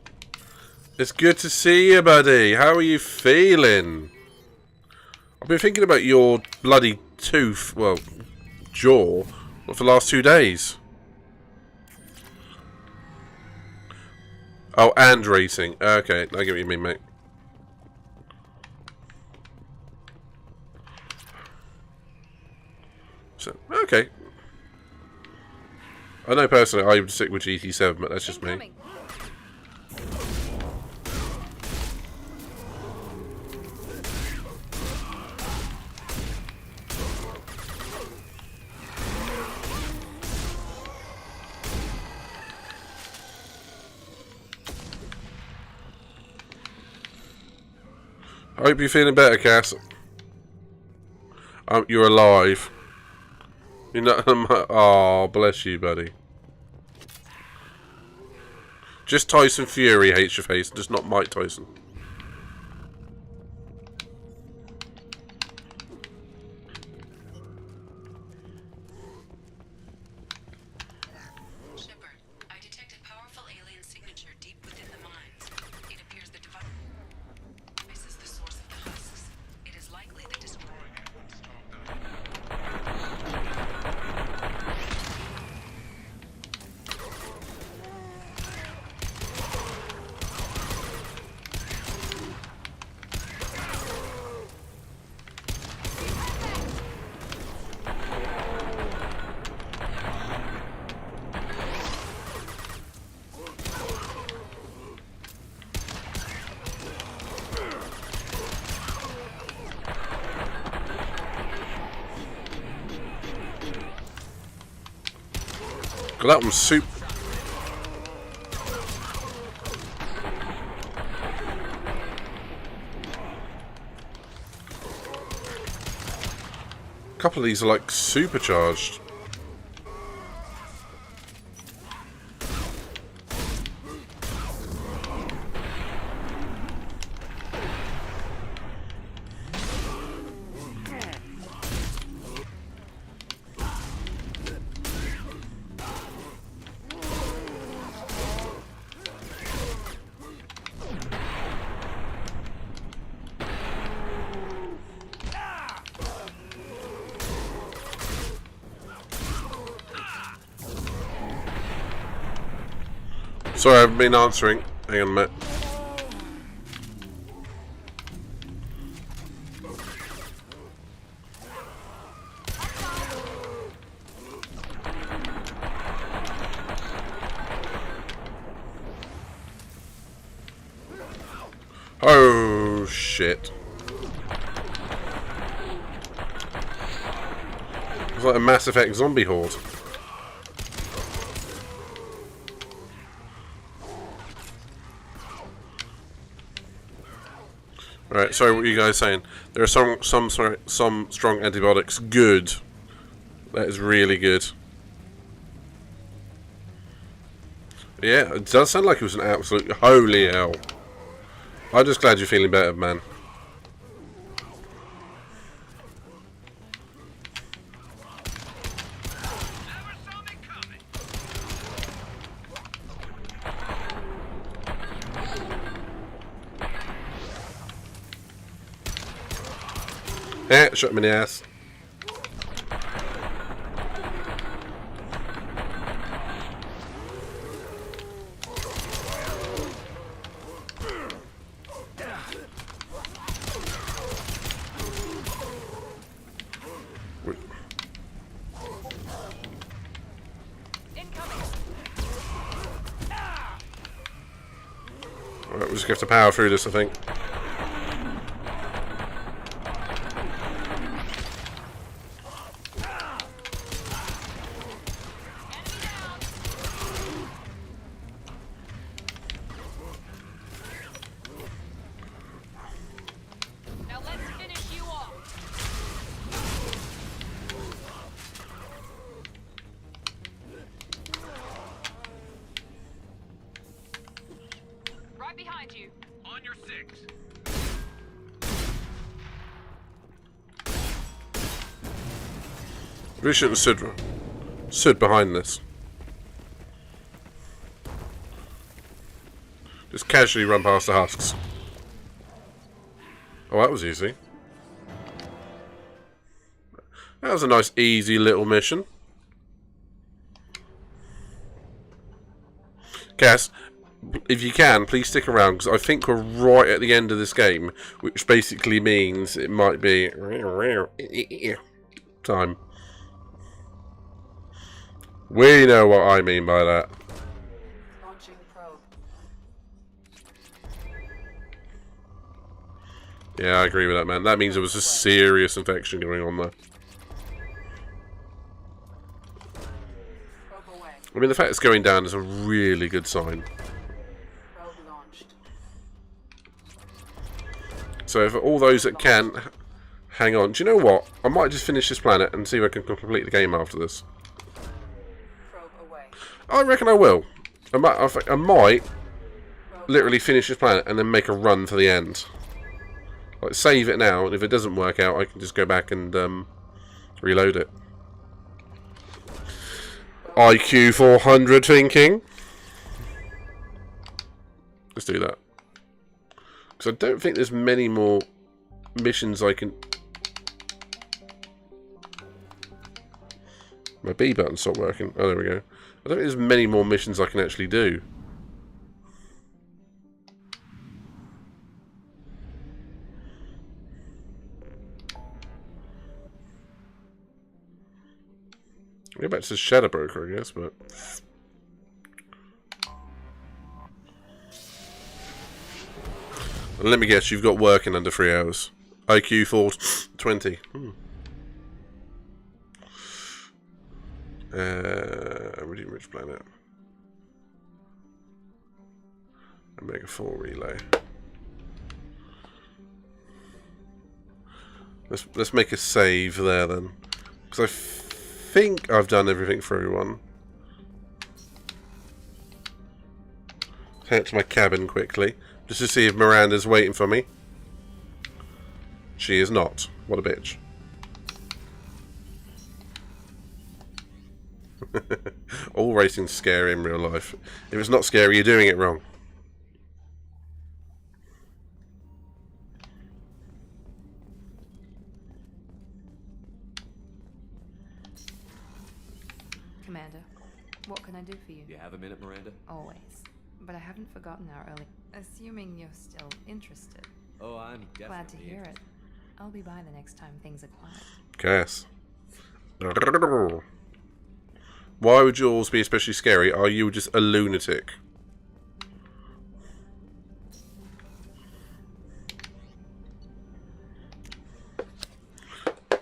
It's good to see you, buddy. How are you feeling? I've been thinking about your bloody tooth, well, jaw, for the last 2 days. Oh, and racing. Okay, I get what you mean, mate. So, okay. I know personally I would stick with GT7, but that's just me. Incoming. I hope you're feeling better, Cass. You're alive. You're not. Oh, bless you, buddy. Just Tyson Fury hates your face, just not Mike Tyson. Shepard, I detected powerful alien signature deep within the mines. It appears the device is the source of the husks. It is likely the destroyer. God, that one's soup. A couple of these are like supercharged. Sorry, I haven't been answering. Hang on a minute. Oh, shit. It's like a Mass Effect zombie horde. Right, sorry, what were you guys saying? There are some strong antibiotics. Good. That is really good. Yeah, it does sound like it was an absolute holy hell. I'm just glad you're feeling better, man. Eh, shot him in the ass. Incoming. Alright, we're just going to have to power through this, I think. Now let's finish you off. Right behind you. On your six. We shouldn't have stood behind this. Just casually run past the husks. Oh, that was easy. That was a nice, easy little mission. Cass, if you can, please stick around, because I think we're right at the end of this game, which basically means it might be time. We know what I mean by that. Launching probe. Yeah, I agree with that, man. That means there was a serious infection going on there. Probe away. I mean, the fact it's going down is a really good sign. Probe launched. So for all those that can, hang on. Do you know what? I might just finish this planet and see if I can complete the game after this. Probe away. I reckon I will. I might literally finish this planet and then make a run to the end. Like, save it now, and if it doesn't work out, I can just go back and reload it. IQ 400 thinking. Let's do that. Because I don't think there's many more missions I can... My B button stopped working. Oh, there we go. I don't think there's many more missions I can actually do. Go back to the Shadow Broker, I guess, but... Let me guess, you've got work in under 3 hours. IQ 420. Iridium Rich Planet. Omega 4 relay. Let's make a save there then. Because I think I've done everything for everyone. Head to my cabin quickly, just to see if Miranda's waiting for me. She is not. What a bitch. All racing's scary in real life. If it's not scary, you're doing it wrong. Commander, what can I do for you? You have a minute, Miranda? Always. But I haven't forgotten our early... Assuming you're still interested. Oh, I'm definitely Glad to hear it. I'll be by the next time things are quiet. Yes. Why would yours be especially scary? Are you just a lunatic?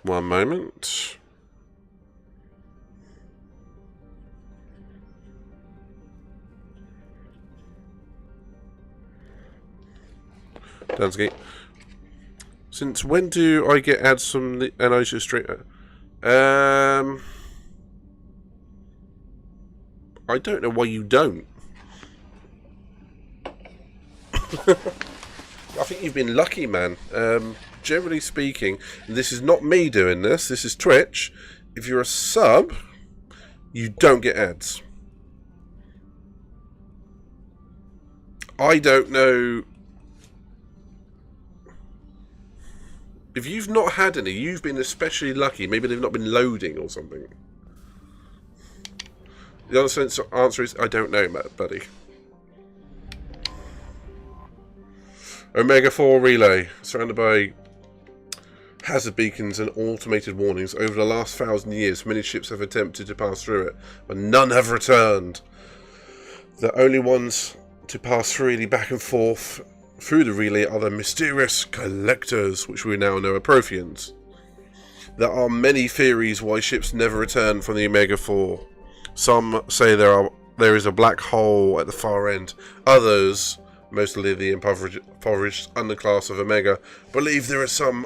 One moment. Dansgate. Since when do I get ads from the NIJ straight? I don't know why you don't. I think you've been lucky, man. Generally speaking, this is not me doing this. This is Twitch. If you're a sub, you don't get ads. I don't know. If you've not had any, you've been especially lucky. Maybe they've not been loading or something. The other answer is, I don't know, buddy. Omega 4 relay, surrounded by hazard beacons and automated warnings. Over the last 1,000 years, many ships have attempted to pass through it, but none have returned. The only ones to pass freely back and forth through the relay are the mysterious collectors, which we now know are Protheans. There are many theories why ships never return from the Omega 4. Some say there is a black hole at the far end. Others, mostly the impoverished underclass of Omega, believe there is some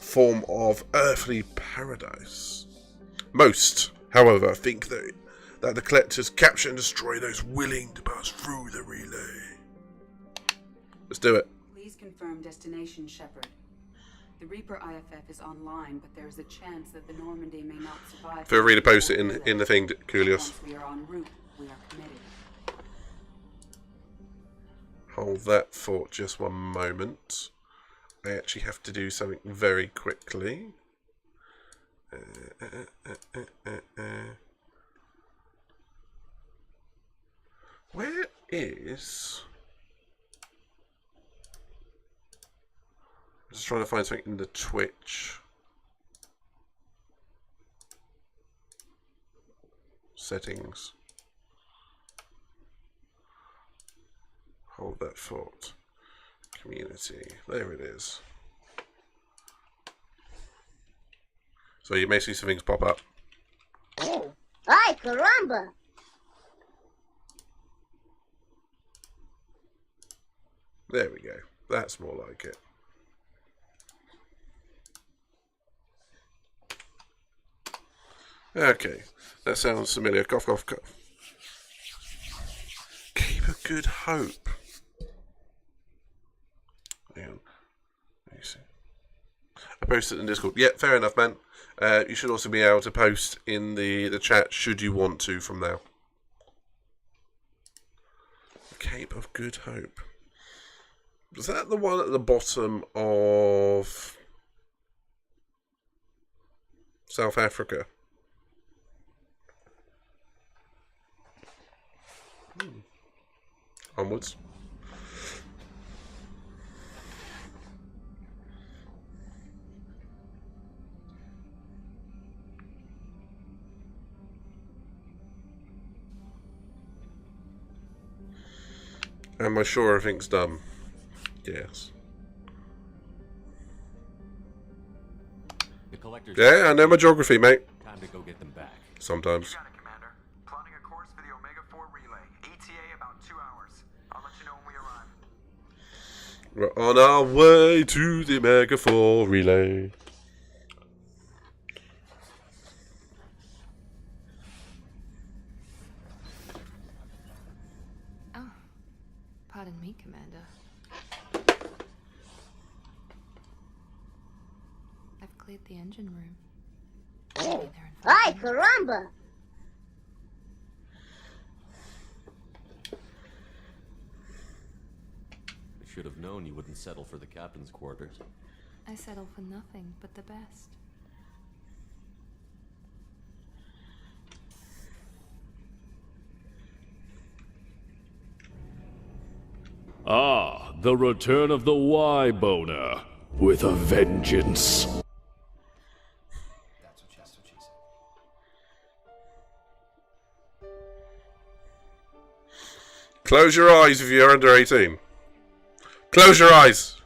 form of earthly paradise. Most, however, think that the collectors capture and destroy those willing to pass through the relay. Let's do it. Please confirm destination, Shepard. The Reaper IFF is online, but there is a chance that the Normandy may not survive. Feel free to post it in the thing, Coolios. Once we are en route, we are committed. Hold that for just one moment. I actually have to do something very quickly. Where is... I'm just trying to find something in the Twitch. Settings. Hold that thought. Community. There it is. So you may see some things pop up. Oh, ay caramba! There we go. That's more like it. Okay, that sounds familiar. Cough, cough, cough. Keep a good hope. Hang on. Let me see. I posted in Discord. Yeah, fair enough, man. You should also be able to post in the chat should you want to from now. Cape of Good Hope. Was that the one at the bottom of South Africa? Onwards. Am I sure everything's done? Yes. The collectors. Yeah, I know my geography, mate. Time to go get them back. Sometimes. Got it, Commander. Plotting a course for the Omega-4 relay. ETA about 2 hours. I'll let you know when we arrive. We're on our way to the Omega 4 relay. Oh, pardon me, Commander. I've cleared the engine room. Oh, ay caramba! I should have known you wouldn't settle for the captain's quarters. I settle for nothing but the best. Ah, the return of the Y-boner. With a vengeance. That's what she said. Close your eyes if you're under 18. Close your eyes.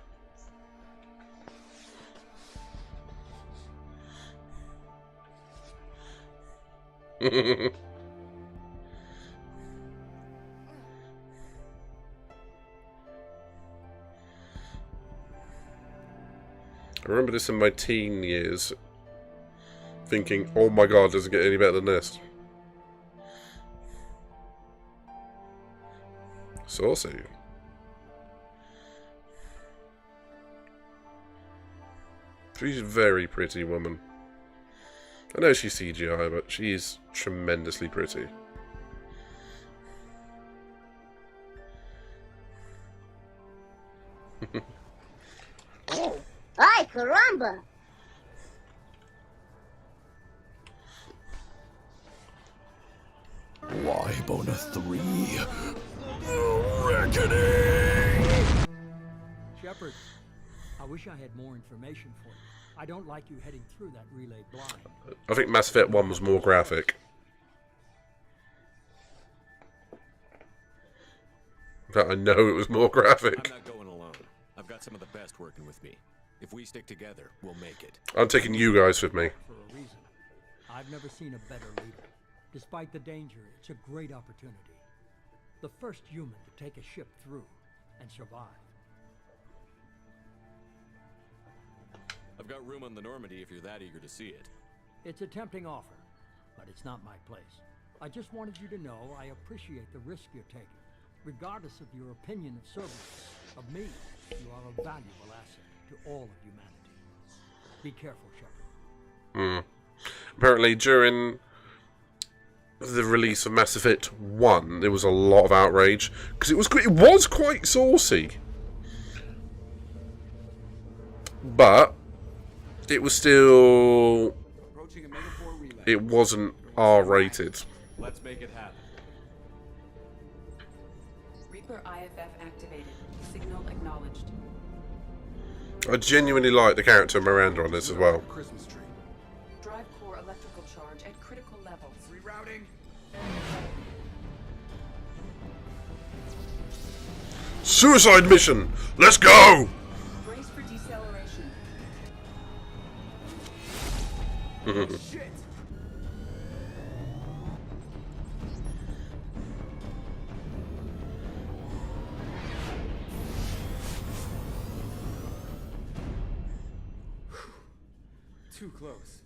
I remember this in my teen years, thinking, oh my god, doesn't get any better than this. Saucy. She's a very pretty woman. I know she's CGI, but she's tremendously pretty. Oh, ay caramba! Y-boner 3. Reckoning! Shepard, I wish I had more information for you. I don't like you heading through that relay blind. I think Mass Effect 1 was more graphic. In fact, I know it was more graphic. I'm not going alone. I've got some of the best working with me. If we stick together, we'll make it. I'm taking you guys with me. For a reason. I've never seen a better leader. Despite the danger, it's a great opportunity. The first human to take a ship through and survive. I've got room on the Normandy if you're that eager to see it. It's a tempting offer, but it's not my place. I just wanted you to know I appreciate the risk you're taking. Regardless of your opinion of service, of me, you are a valuable asset to all of humanity. Be careful, Shepard. Apparently, during the release of Mass Effect 1, there was a lot of outrage because it was quite saucy, but it was still, it wasn't R-rated. Let's make it happen. Reaper IFF activated. Signal acknowledged. I genuinely like the character Miranda on this as well. Christmas tree. Drive core electrical charge at critical levels. Rerouting. Suicide mission! Let's go! Brace for deceleration. Shit! Too close.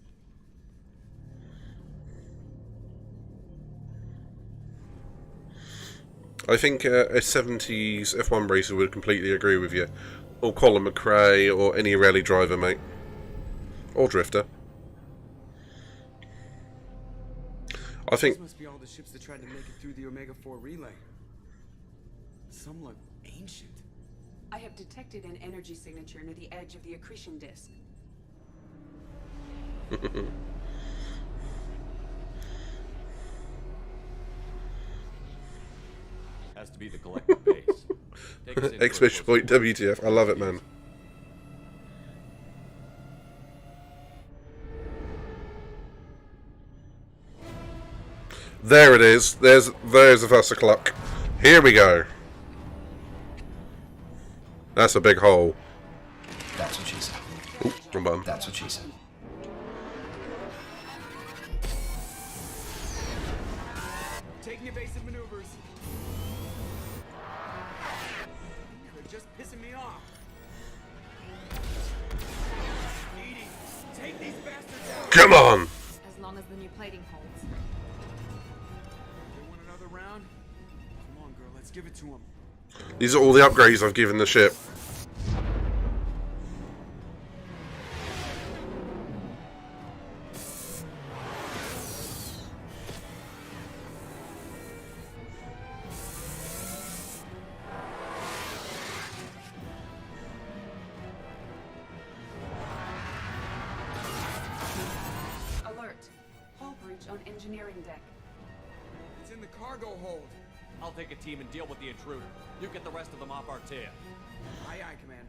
I think a 70s F1 racer would completely agree with you. Or Colin McRae, or any rally driver, mate. Or drifter. I think... These must be all the ships that tried to make it through the Omega-4 relay. Some look ancient. I have detected an energy signature near the edge of the accretion disk. Has to be the collective base. Take us in for a Exclamation closer point WTF. I love it, man. There it is. There's a Vasa clock. Here we go. That's a big hole. That's what she said. Oop, wrong button. That's what she said. Taking evasive maneuvers. You're just pissing me off. Edie, take these bastards out. Come on! As long as the new plating holds. They want another round? Come on, girl, let's give it to them. These are all the upgrades I've given the ship. Alert. Hull breach on engineering deck. It's in the cargo hold. I'll take a team and deal with the intruder. You get the rest of them off our tail. Aye, aye, Command.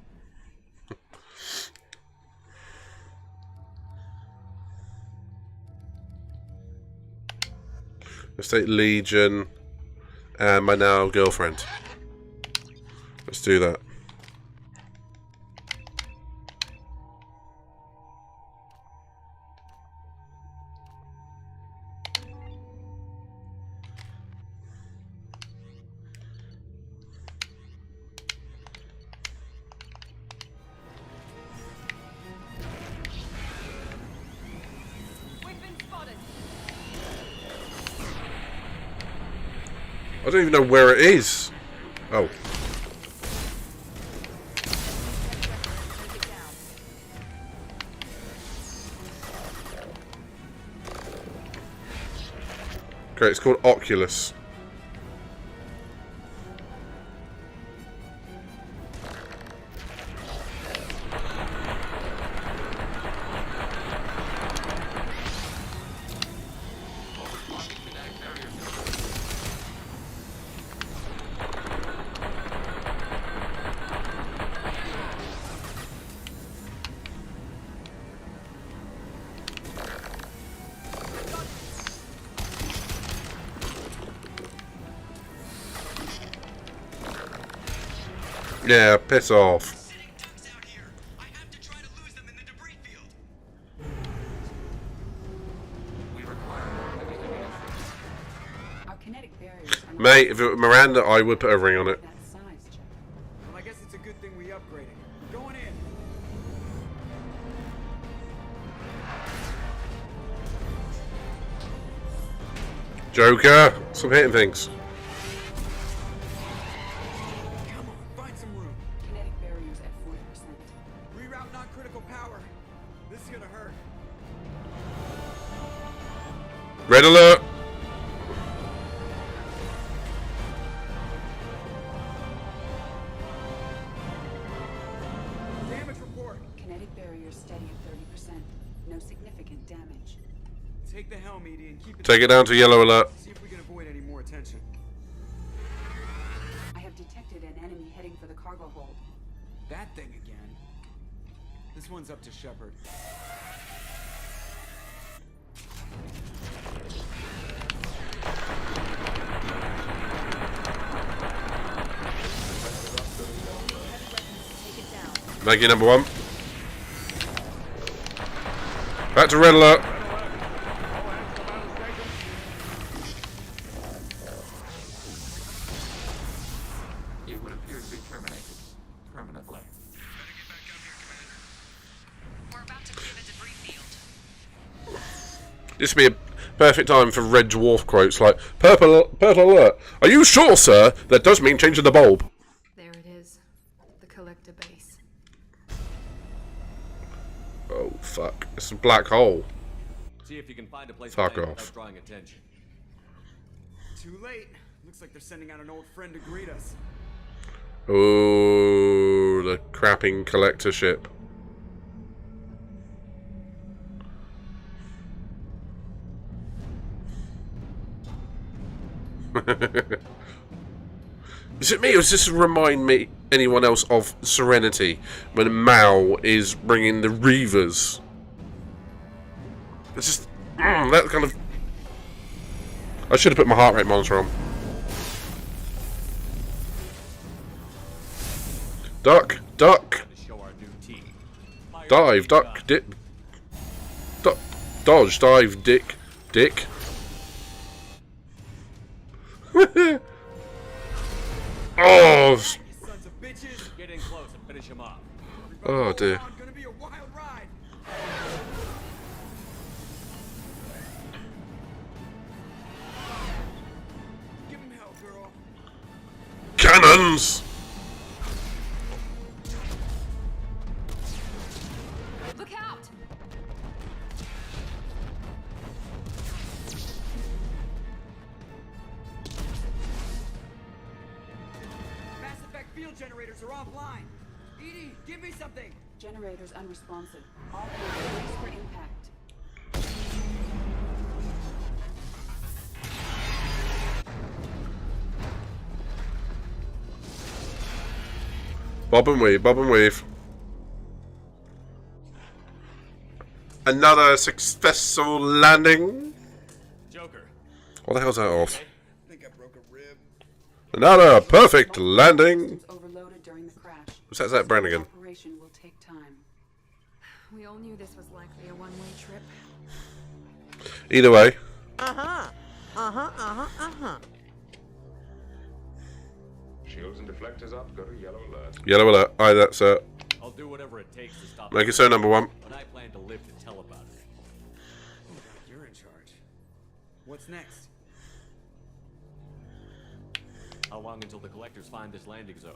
Let's take Legion and my now girlfriend. Let's do that. We've been spotted. I don't even know where it is. Oh. Take it down. Great, it's called Oculus. Yeah, piss off. Our kinetic barriers are not Mate, if it were Miranda, I would put a ring on it. that size, Shepard. Well, I guess it's a good thing we upgraded. Going in. Joker, stop hitting things. Come on, find some room. Kinetic barriers at 40%. Reroute non-critical power. This is gonna hurt. Red alert! Damage report. Kinetic barriers steady at 30%. No significant damage. Take the helm, Edie, and keep it. Take it down to yellow alert. See if we can avoid any more attention. I have detected an enemy heading for the cargo hold. That thing again. This one's up to Shepard. Thank you, number one. Back to red alert. It would appear to be terminated permanently. We're about to clear the debris field. This would be a perfect time for red dwarf quotes like, purple alert. Are you sure, sir? That does mean changing the bulb. There it is. The collector base. Oh, fuck. It's a black hole. See if you can find a place Fuck to land off. without drawing attention. Too late. Looks like they're sending out an old friend to greet us. Oh, the crapping collector ship. Is it me, or does this remind me anyone else of Serenity when Mal is bringing the Reavers? It's just that kind of. I should have put my heart rate monitor on. Duck, duck, dive, duck, dip, dodge, dive, dick. Oh, Sons of bitches. Get in close and finish him off. oh dear. Gonna be a wild ride. Give him hell, girl. Cannons! Look out! Mass effect field generators are offline. Edie, give me something. Generators unresponsive. All hands brace for impact. Bob and weave, bob and weave. Another successful landing. Joker. What the hell's that off? I think I broke a rib. Another perfect landing. Overloaded during the crash. Was that Zach Brannigan? Operation will take time. We all knew this was likely a one-way trip. Either way. Shields and deflectors up. Go to yellow alert. Yellow alert. Aye, that's it. I'll do whatever it takes to stop Make it so, number one. But I plan to live to tell about it. You're in charge. What's next? How long until the collectors find this landing zone?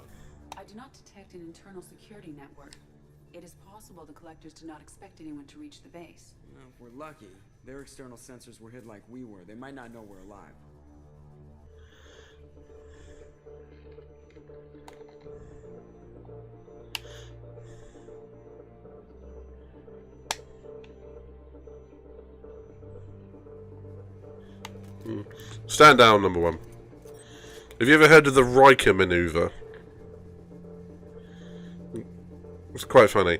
I do not detect an internal security network. It is possible the collectors do not expect anyone to reach the base. Well, if we're lucky, their external sensors were hid like we were. They might not know we're alive. Stand down, number one. Have you ever heard of the Riker maneuver? It's quite funny.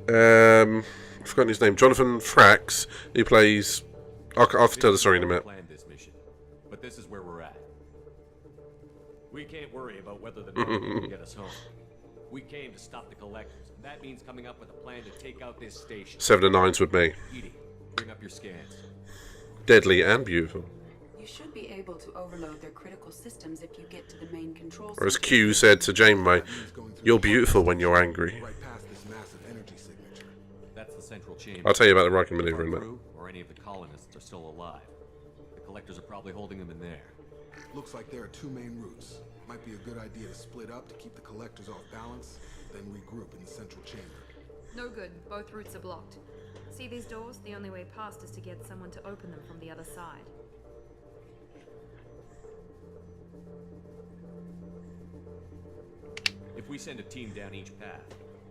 I've forgotten his name. Jonathan Frakes. He plays. I'll tell the story in a minute. Planned this mission, but this is where we're at. We can't worry about whether the Normandy can get us home. We came to stop the collectors. And that means coming up with a plan to take out this station. 7 and 9's with me. Edie, bring up your scans. Deadly and beautiful. You should be able to overload their critical systems if you get to the main control Or as center. Q said to Janeway, "You're beautiful when you're angry." Right past this massive energy signature. That's the central chamber. I'll tell you about the Riker maneuver in a Our minute. crew or any of the colonists are still alive. The collectors are probably holding them in there. Looks like there are two main routes. Might be a good idea to split up to keep the collectors off balance, then regroup in the central chamber. No good. Both routes are blocked. See these doors? The only way past is to get someone to open them from the other side. If we send a team down each path,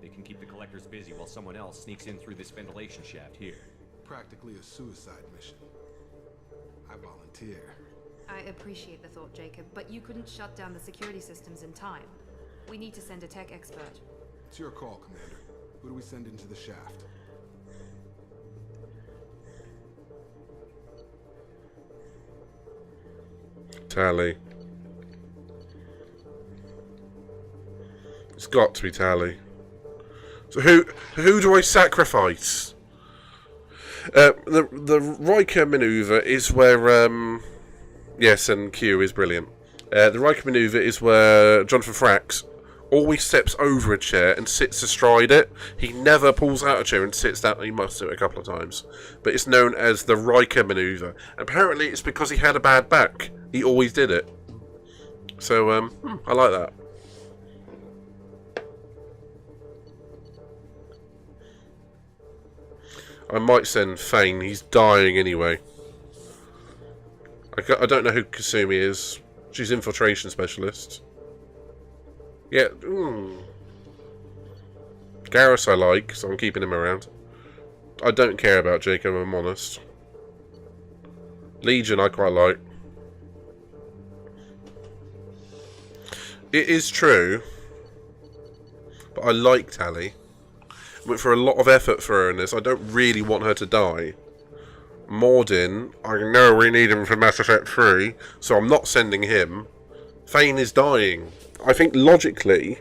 they can keep the collectors busy while someone else sneaks in through this ventilation shaft here. Practically a suicide mission. I volunteer. I appreciate the thought, Jacob, but you couldn't shut down the security systems in time. We need to send a tech expert. It's your call, Commander. Who do we send into the shaft? Tally. It's got to be Tally. So who do I sacrifice? The Riker maneuver is where yes, and Q is brilliant. The Riker maneuver is where Jonathan Frakes always steps over a chair and sits astride it. He never pulls out a chair and sits down. He must do it a couple of times, but it's known as the Riker maneuver. Apparently, it's because he had a bad back. He always did it. So I like that. I might send Fane. He's dying anyway. I don't know who Kasumi is. She's infiltration specialist. Yeah. Garrus I like, so I'm keeping him around. I don't care about Jacob, I'm honest. Legion I quite like. It is true, but I like Tali. Went for a lot of effort for her in this. I don't really want her to die. Mordin, I know we need him for Mass Effect 3, so I'm not sending him. Fane is dying. I think logically...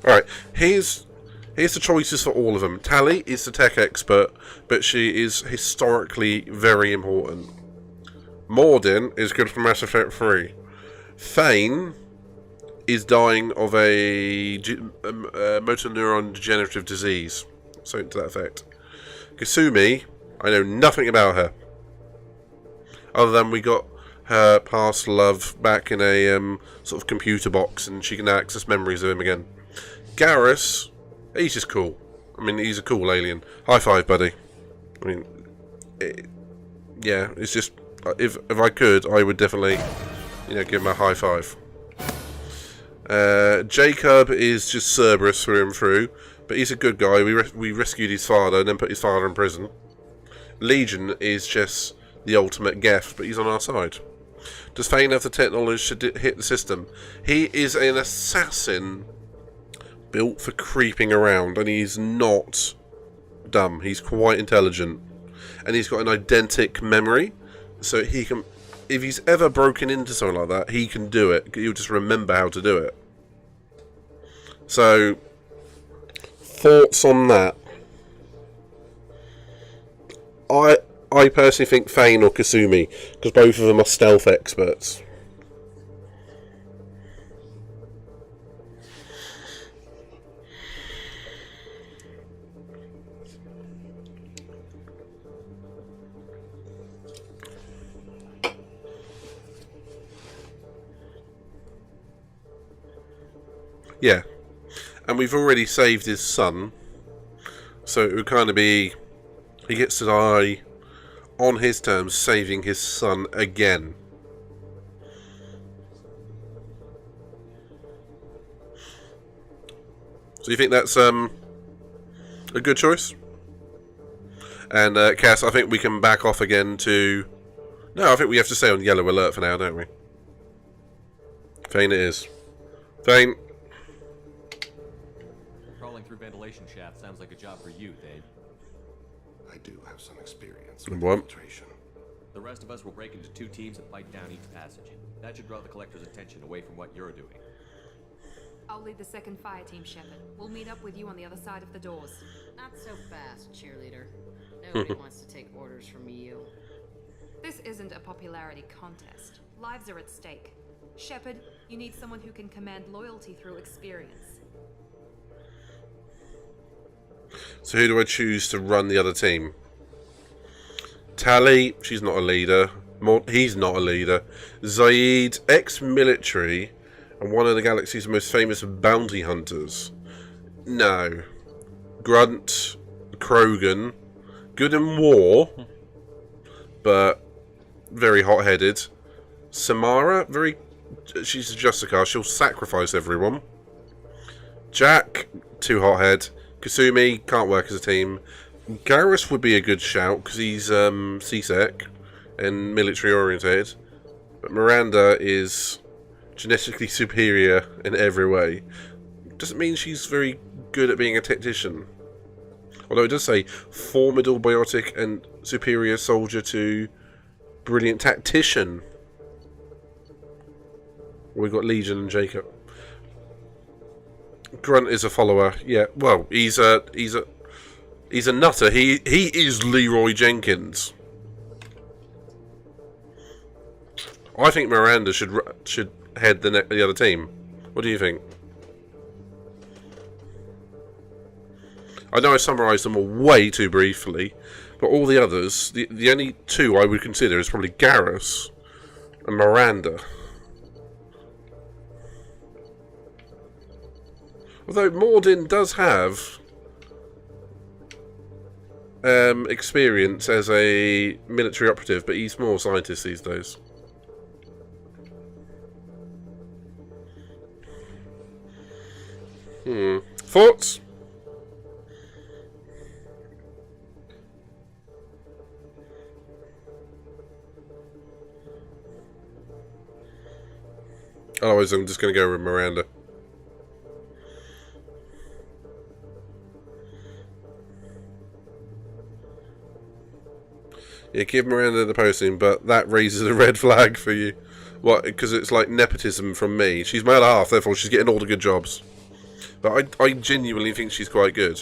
Alright, here's the choices for all of them. Tali is the tech expert, but she is historically very important. Mordin is good for Mass Effect 3. Fane is dying of a motor neuron degenerative disease. Something to that effect. Kasumi, I know nothing about her. Other than we got her past love back in a sort of computer box and she can access memories of him again. Garrus, he's just cool. I mean, he's a cool alien. High five, buddy. I mean, yeah, it's just... If I could, I would definitely, give him a high five. Jacob is just Cerberus through and through, but he's a good guy. We rescued his father and then put his father in prison. Legion is just the ultimate Geth, but he's on our side. Does Fane have the technology to hit the system? He is an assassin built for creeping around, and he's not dumb. He's quite intelligent, and he's got an eidetic memory, so he can... If he's ever broken into something like that, he can do it. He'll just remember how to do it. So, thoughts on that? I personally think Fane or Kasumi, because both of them are stealth experts. Yeah, and we've already saved his son, so it would kind of be, he gets to die on his terms, saving his son again. So you think that's a good choice? And Cass, I think we can back off again to... No, I think we have to stay on yellow alert for now, don't we? Fane it is. Fane. Crawling through ventilation shaft sounds like a job for you, Dave. I do have some experience with with infiltration. The rest of us will break into 2 teams and fight down each passage. That should draw the Collector's attention away from what you're doing. I'll lead the second fire team, Shepard. We'll meet up with you on the other side of the doors. Not so fast, cheerleader. Nobody wants to take orders from you. This isn't a popularity contest. Lives are at stake. Shepard, you need someone who can command loyalty through experience. So who do I choose to run the other team? Tali, she's not a leader. He's not a leader. Zaid, ex-military, and one of the galaxy's most famous bounty hunters. No. Grunt, Krogan, good in war, but very hot-headed. Samara, she's a Justicar, she'll sacrifice everyone. Jack, too hot-head. Kasumi, can't work as a team. Garrus would be a good shout, because he's CSEC and military-oriented. But Miranda is genetically superior in every way. Doesn't mean she's very good at being a tactician. Although it does say, formidable biotic and superior soldier to brilliant tactician. We've got Legion and Jacob. Grunt is a follower. Yeah, well, he's a nutter. He is Leroy Jenkins. I think Miranda should head the other team. What do you think? I know I summarised them all way too briefly, but all the others, the only two I would consider is probably Garrus and Miranda. Although Mordin does have experience as a military operative, but he's more a scientist these days. Thoughts? Otherwise, I'm just going to go with Miranda. Yeah, give Miranda the posting, but that raises a red flag for you. What? Because it's like nepotism from me. She's my other half, therefore she's getting all the good jobs. But I genuinely think she's quite good.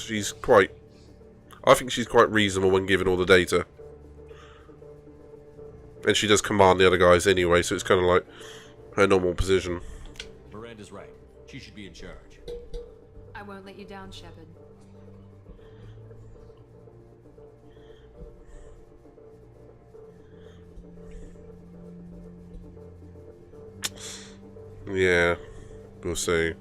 I think she's quite reasonable when given all the data. And she does command the other guys anyway, so it's kind of like her normal position. Miranda's right. She should be in charge. I won't let you down, Shepard. Yeah, we'll see.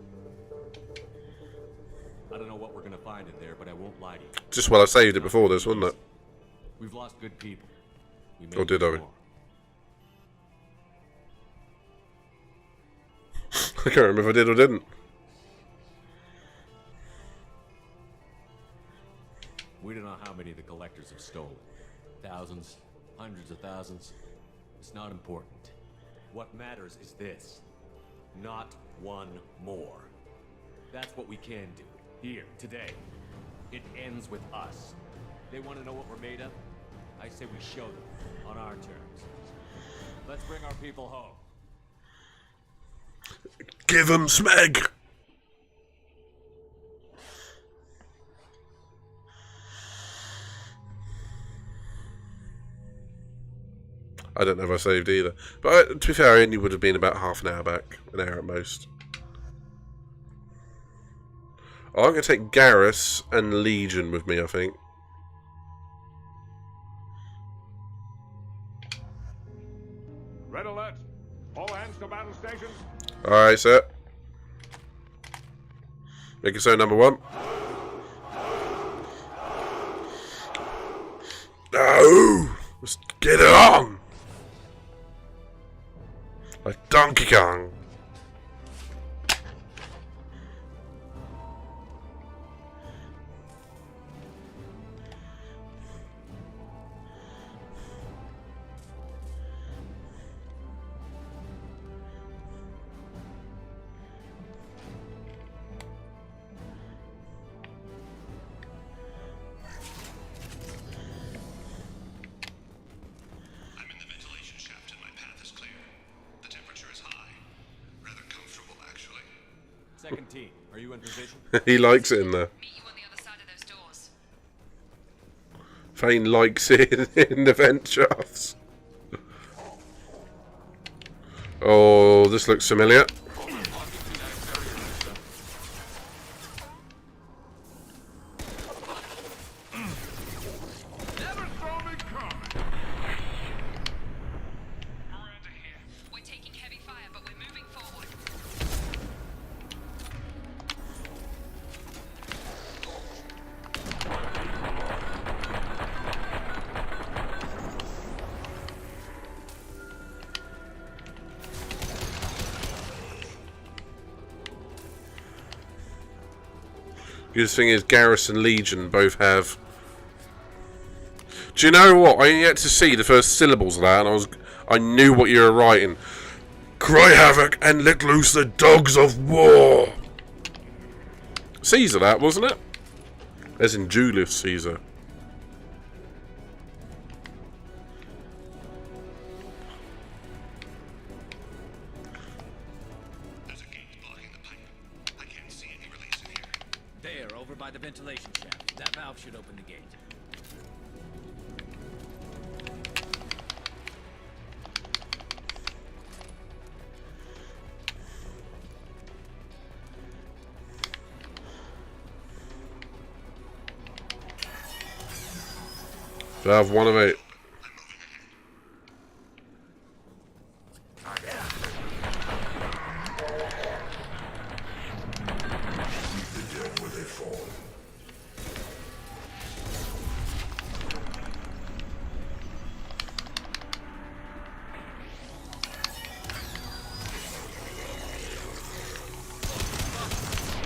I don't know what we're gonna find in there, but I won't lie to you. Just well, I saved it before this, wasn't it? We've lost good people. Or did I? I can't remember if I did or didn't. We don't know how many the collectors have stolen. Thousands, hundreds of thousands. It's not important. What matters is this. Not one more. That's what we can do. Here, today. It ends with us. They want to know what we're made of? I say we show them, on our terms. Let's bring our people home. Give 'em smeg! I don't know if I saved either. But to be fair, I only would have been about half an hour back. An hour at most. I'm going to take Garrus and Legion with me, I think. Red alert! All hands to battle stations. Alright, sir. Make it so, number one. No! Let's get it on! Like Donkey Kong. Second team, are you in position? He likes it in there. Meet you on the other side of those doors. Fane likes it in the vent shafts. Oh, this looks familiar. We're taking heavy fire, but we're moving forward. Good thing is Garrus and Legion both have. Do you know what? I yet to see the first syllables of that, and I knew what you were writing. Cry havoc and let loose the dogs of war. Caesar, that wasn't it? As in Julius Caesar. There's a gate blocking the pipe. I can't see any releasing. Repair over by the ventilation shaft. That valve should open the gate. Valve 1 of 8.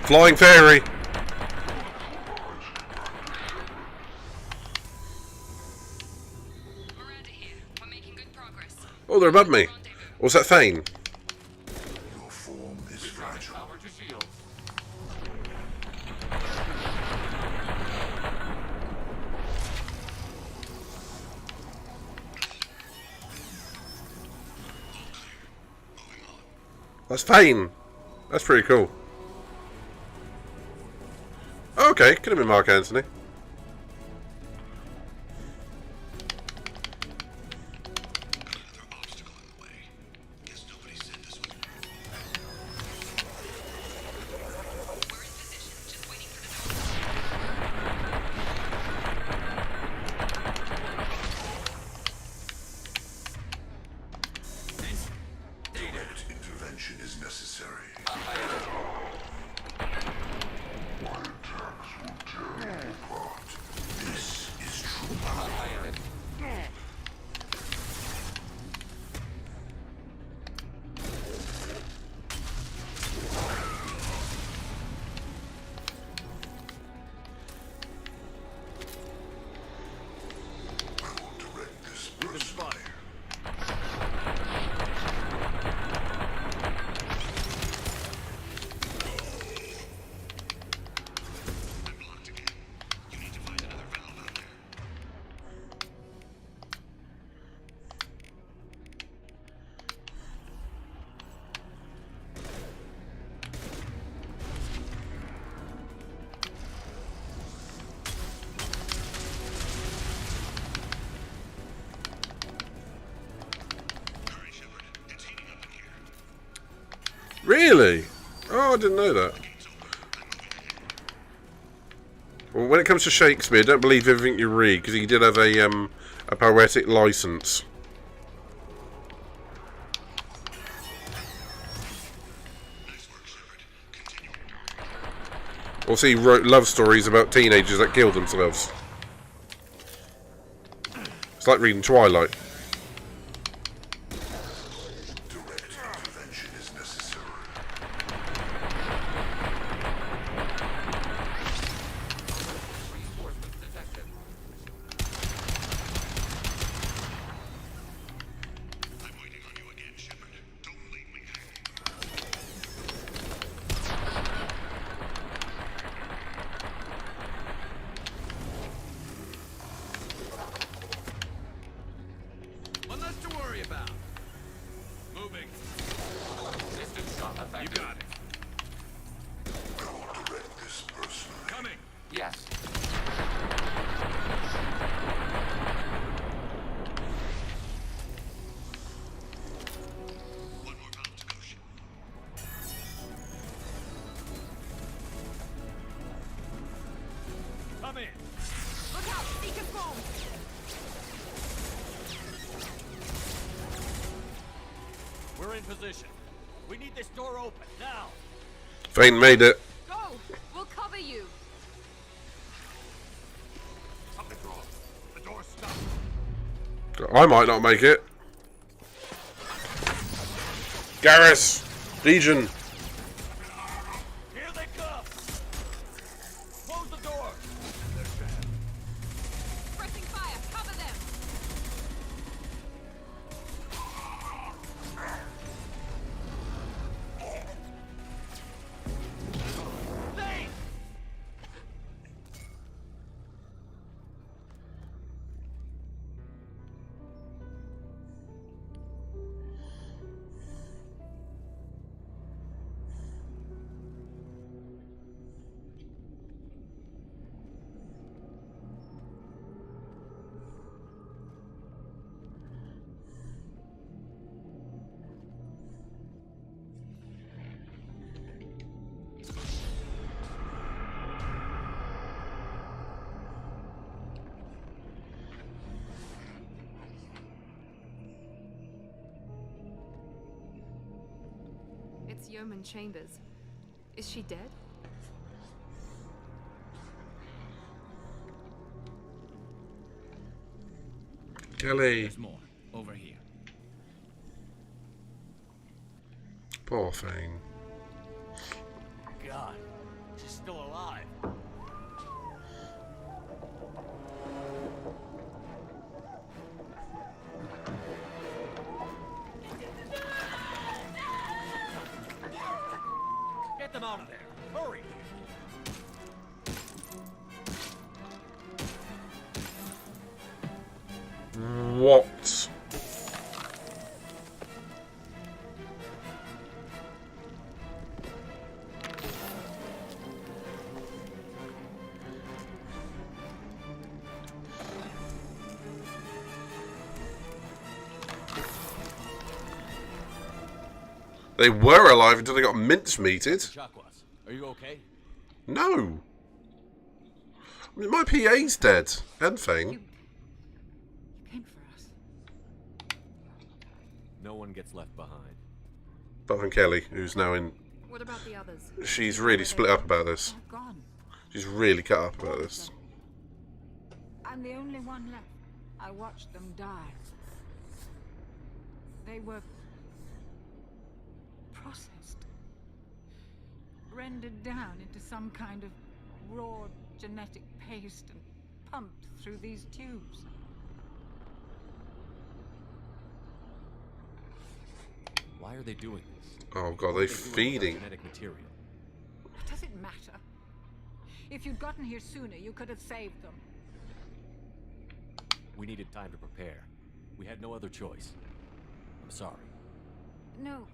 Flying fairy. Oh, they're above me. What's that Thane? Your form is fragile. Power to shield. That's Thane. That's pretty cool. Oh, okay, could have been Mark Anthony. Direct intervention is necessary. This is true power. I will direct this burst fire. Really? Oh, I didn't know that. Well, when it comes to Shakespeare, don't believe everything you read, because he did have a poetic license. Also, he wrote love stories about teenagers that killed themselves. It's like reading Twilight. Direct intervention is necessary. Reinforcements detected. I'm waiting on you again, Shepard. Don't leave me hanging. One less to worry about. Moving. Distance shot effective. You got it. I will direct this personally. Coming. Yes. One more valve to go, Shepard. Come in. Look out! Seeker foam! We're in position. We need this door open now. Thane made it. Go! We'll cover you! Something's wrong. The door's stuck. I might not make it. Garrus! Legion! Here they come. Close the door. Pressing fire! Cover them! Thane! Yeoman Chambers. Is she dead? Kelly. There's more. Over here. Poor thing. God, she's still alive. Get them out of there. Hurry. What? They were alive until they got mincemeated. Chakwas, are you okay? No. I mean, my PA's dead. And thing. You came for us. No one gets left behind. Apart from Kelly, who's now in... What about the others? She's really split up about this. They're gone. She's really cut up about this. I'm the only one left. I watched them die. They were processed, rendered down into some kind of raw genetic paste and pumped through these tubes. Why are they doing this? Oh god, What they are doing with our feeding. genetic material? Does it matter? If you'd gotten here sooner, you could have saved them. We needed time to prepare. We had no other choice. I'm sorry. No.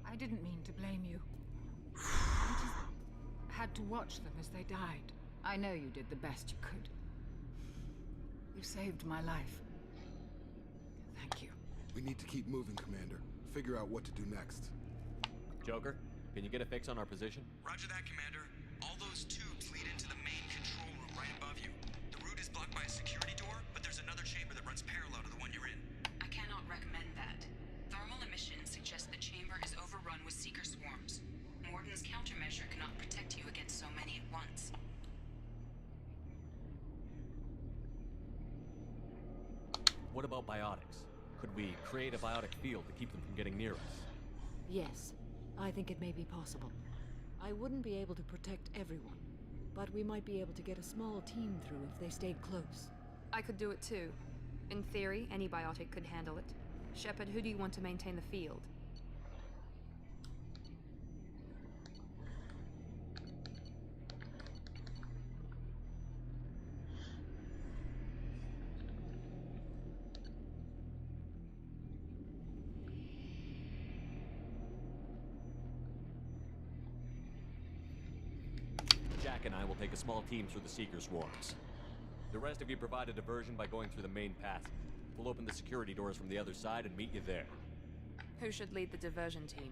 I didn't mean to blame you. I just had to watch them as they died. I know you did the best you could. You saved my life. Thank you. We need to keep moving, Commander. Figure out what to do next. Joker, can you get a fix on our position? Roger that, Commander. All those tubes lead into the main control room right above you. The route is blocked by a security door, but there's another chamber that runs parallel to the one you're in. I cannot recommend that. Thermal emissions suggest the chamber is overrun with seeker swarms. Morden's countermeasure cannot protect you against so many at once. What about biotics? Could we create a biotic field to keep them from getting near us? Yes, I think it may be possible. I wouldn't be able to protect everyone, but we might be able to get a small team through if they stayed close. I could do it too. In theory, any biotic could handle it. Shepard, who do you want to maintain the field? Jack and I will take a small team through the Seeker swarms. The rest of you provide a diversion by going through the main passage. We'll open the security doors from the other side and meet you there. Who should lead the diversion team?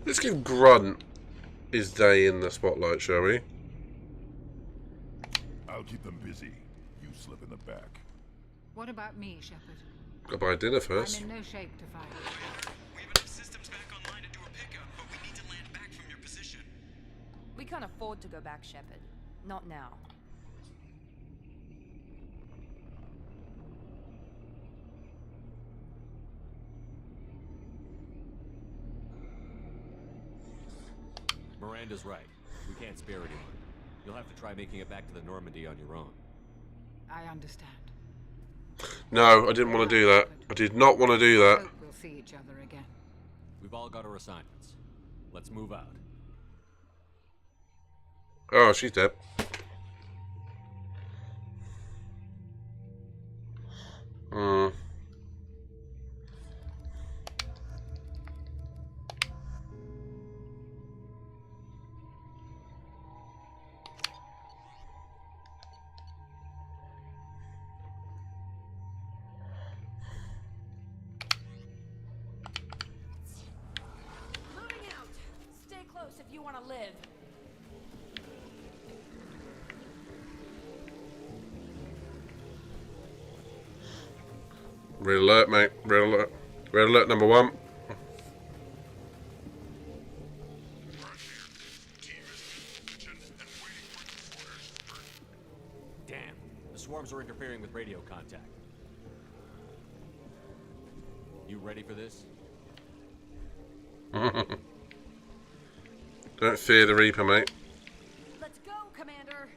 Let's give Grunt his day in the spotlight, shall we? I'll keep them busy. You slip in the back. What about me, Shepard? Gotta buy dinner first. I'm in no shape to fight. We have enough systems back online to do a pickup, but we need to land back from your position. We can't afford to go back, Shepard. Not now. Miranda's right. We can't spare anyone. You'll have to try making it back to the Normandy on your own. I understand. No, I didn't want to do that. I did not want to do that. Hope we'll see each other again. We've all got our assignments. Let's move out. Oh, she's dead. Hmm. if you want to live. Red alert, mate. Red alert. Red alert number 1. Damn, the swarms are interfering with radio contact. You ready for this? Don't fear the Reaper, mate. Let's go, Commander.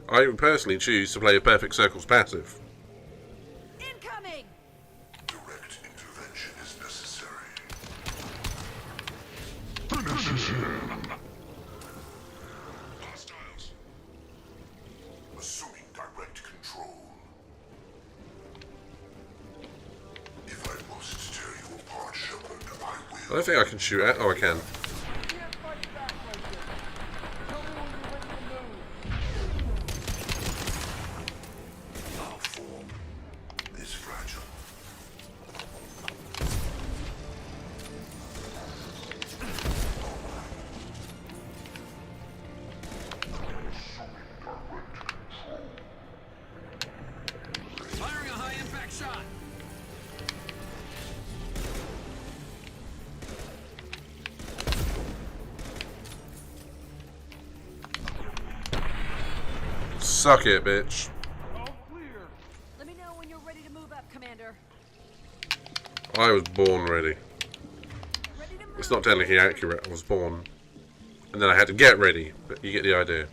I would personally choose to play a Perfect Circles passive. Incoming! Direct intervention is necessary. Hostiles. Assuming direct control. If I must tear you apart, Shepard, I will. I don't think I can shoot at. Oh, I can. Our form is fragile. Firing a high impact shot. Suck it, bitch. Let me know when you're ready to move up, Commander. I was born ready. It's not technically accurate. I was born. And then I had to get ready. But you get the idea.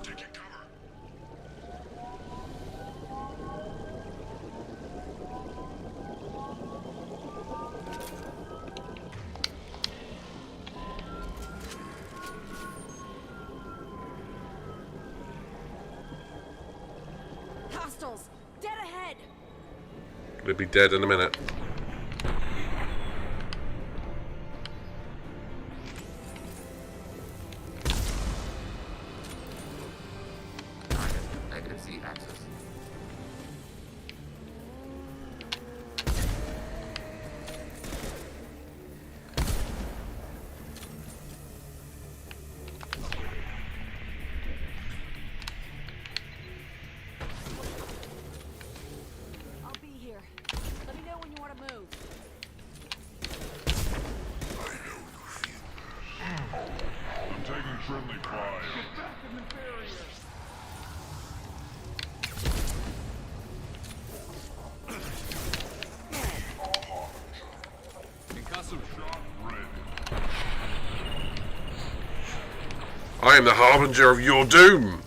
Taking cover. Hostiles, dead ahead. We'll be dead in a minute. Negative Z axis. I'll be here. Let me know when you want to move. I'm taking friendly fire. Concussive Shot red. I am the harbinger of your doom.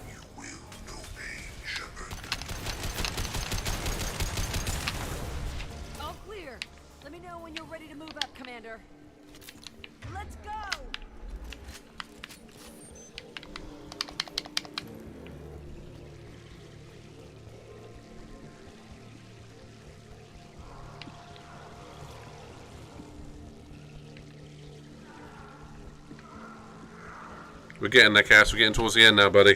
You will know pain, Shepard. All clear. Let me know when you're ready to move up, Commander. Let's go! We're getting there, Cass. We're getting towards the end now, buddy.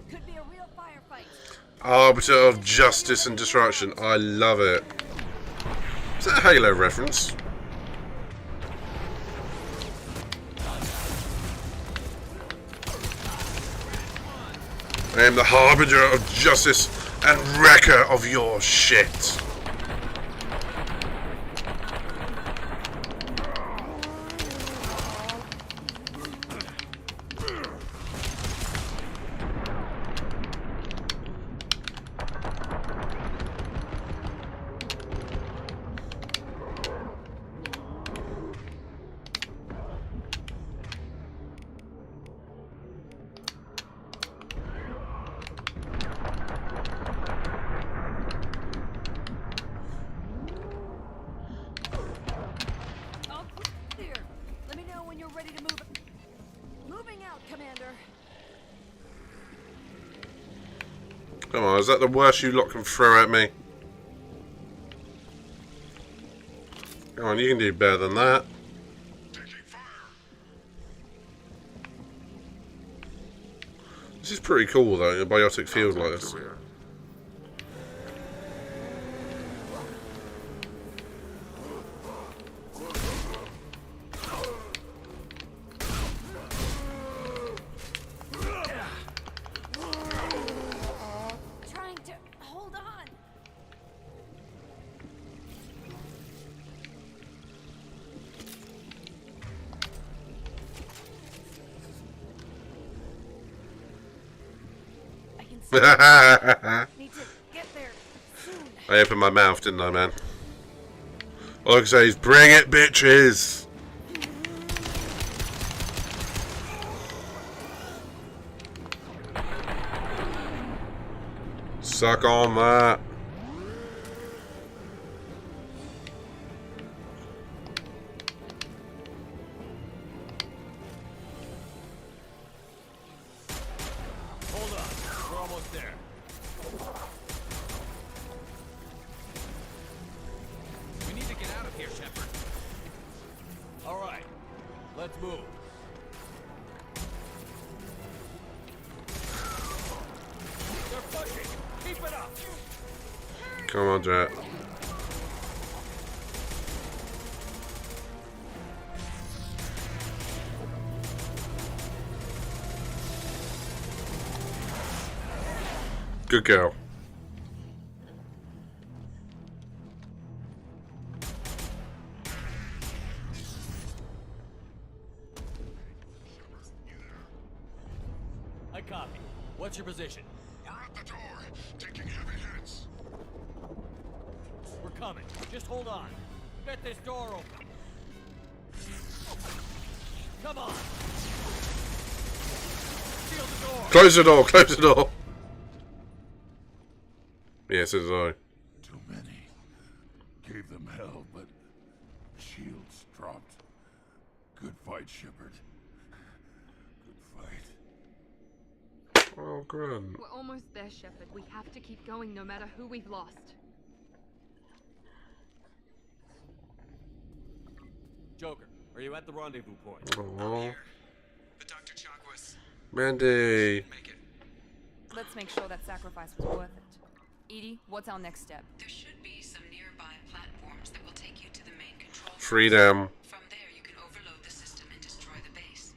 Could be a real firefight. Arbiter of justice and destruction. I love it. Is that a Halo reference? I am the harbinger of justice and wrecker of your shit. Moving out, Commander. Come on, is that the worst you lot can throw at me? Come on, you can do better than that. This is pretty cool though, a biotic field like this. Trying to hold on. Need to get there soon. I opened my mouth, didn't I, man? All I can say is, bring it, bitches! Suck on that. Hold on. We're almost there. We need to get out of here, Shepard. All right. Let's move. They're pushing. Keep it up. Come on, Jet. Good girl. I copy. What's your position? We're at the door, taking heavy hits. We're coming. Just hold on. Get this door open. Come on. Seal the door. Close the door, close the door. Yes, it is I. Too many. Gave them hell, but shields dropped. Good fight, Shepard. Good fight. Oh, grand. We're almost there, Shepard. We have to keep going no matter who we've lost. Joker, are you at the rendezvous point? Oh. But Dr. Chakwas, Mandy. make it. Let's make sure that sacrifice was worth it. Edie, what's our next step? There should be some nearby platforms that will take you to the main control room. Freedom. From there, you can overload the system and destroy the base.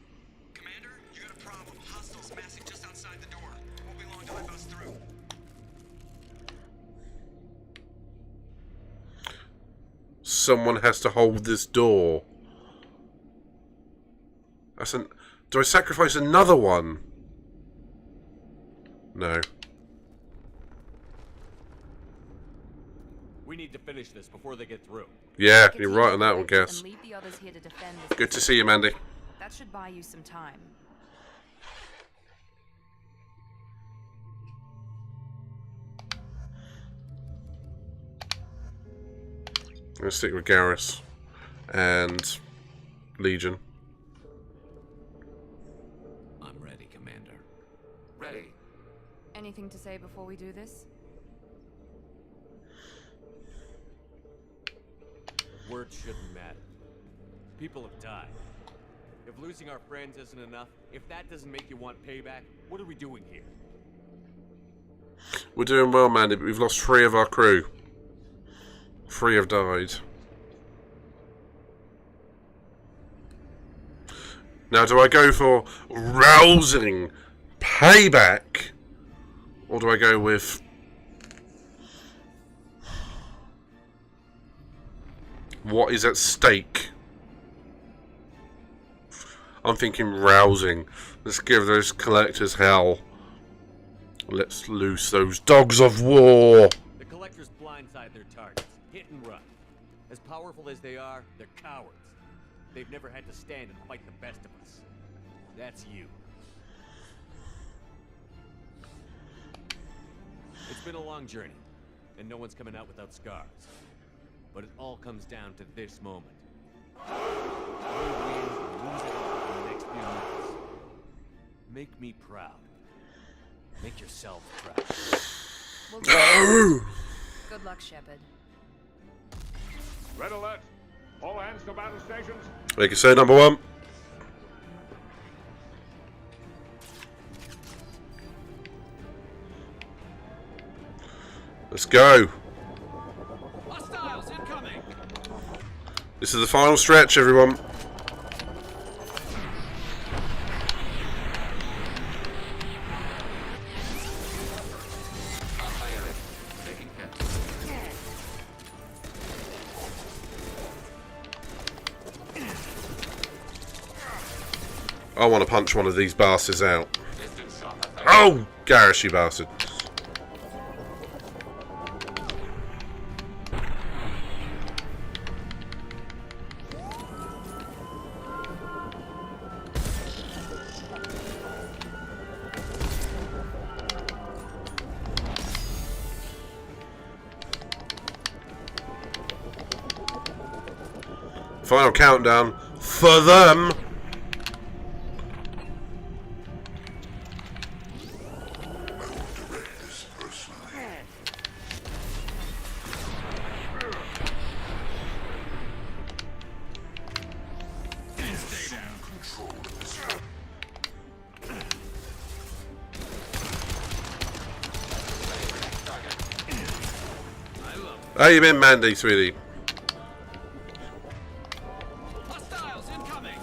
Commander, you got a problem. Hostiles massing just outside the door. Won't be long till I bust through. Someone has to hold this door. That's an. Do I sacrifice another one? No. We need to finish this before they get through. Yeah, you're right on that one, Guess. And leave the others here to defend this. Good to see you, Mandy. That should buy you some time. I'm gonna stick with Garrus and Legion. I'm ready, Commander. Ready. Anything to say before we do this? Words shouldn't matter. People have died. If losing our friends isn't enough, if that doesn't make you want payback, what are we doing here? We're doing well, Mandy, but we've lost 3 of our crew. 3 have died. Now, do I go for rousing payback? Or do I go with... what is at stake? I'm thinking rousing. Let's give those collectors hell. Let's loose those dogs of war. The collectors blindside their targets. Hit and run. As powerful as they are, they're cowards. They've never had to stand and fight the best of us. That's you. It's been a long journey, and no one's coming out without scars. But it all comes down to this moment. We win or lose it in the next few minutes. Make me proud. Make yourself proud. Well, No! good luck, Shepard. Red alert! All hands to battle stations. Like I say, number one. Let's go. Hostiles incoming. This is the final stretch, everyone. Taking hits. I want to punch one of these bastards out. Oh, Garrus, you bastard. Final countdown for them. How you been, Mandy, sweetie? Hostiles incoming.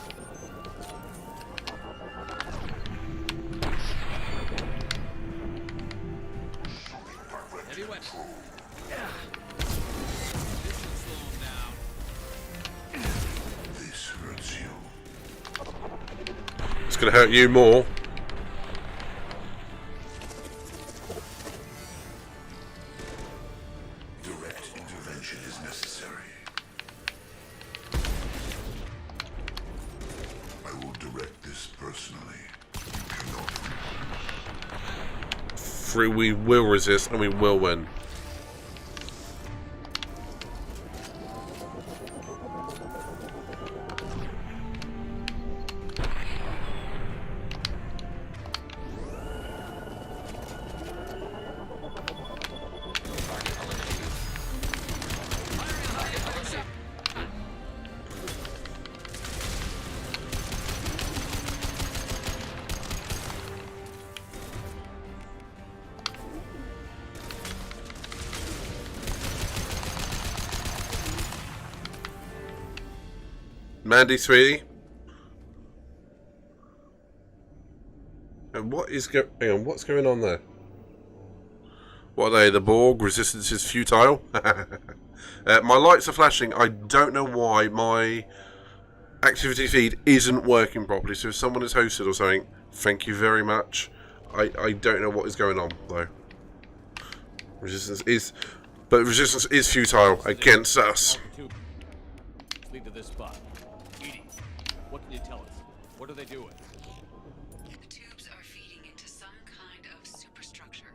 Heavy weapon. This should slow him down. This hurts you. It's gonna hurt you more. Direct intervention is necessary. I will direct this personally. We will resist and we will win. Mandy, sweetie. And what is hang on, what's going on there? What are they? The Borg? Resistance is futile? My lights are flashing. I don't know why my activity feed isn't working properly. So if someone is hosted or something, thank you very much. I don't know what is going on though. Resistance is futile against us. Lead to this spot. Edie, what can you tell us? What are they doing? The tubes are feeding into some kind of superstructure.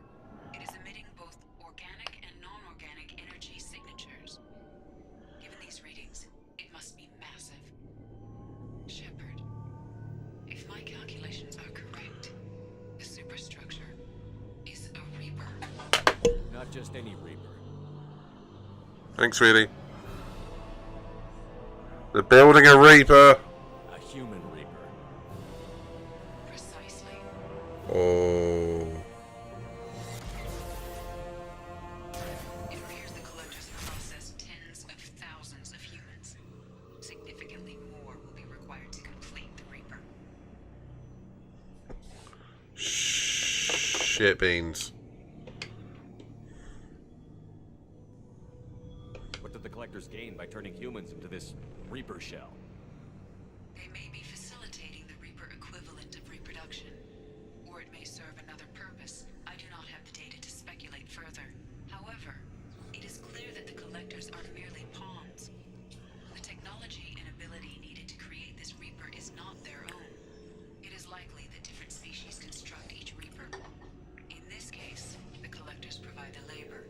It is emitting both organic and non-organic energy signatures. Given these readings, it must be massive. Shepard, if my calculations are correct, the superstructure is a Reaper. Not just any Reaper. Thanks, sweetie. They're building a Reaper. A human Reaper. Precisely. Oh. It appears the collectors have processed tens of thousands of humans. Significantly more will be required to complete the Reaper. Shit beans. What did the collectors gain by turning humans into this Reaper shell? They may be facilitating the Reaper equivalent of reproduction, or it may serve another purpose. I do not have the data to speculate further. However, it is clear that the collectors are merely pawns. The technology and ability needed to create this Reaper is not their own. It is likely that different species construct each Reaper. In this case, the collectors provide the labor.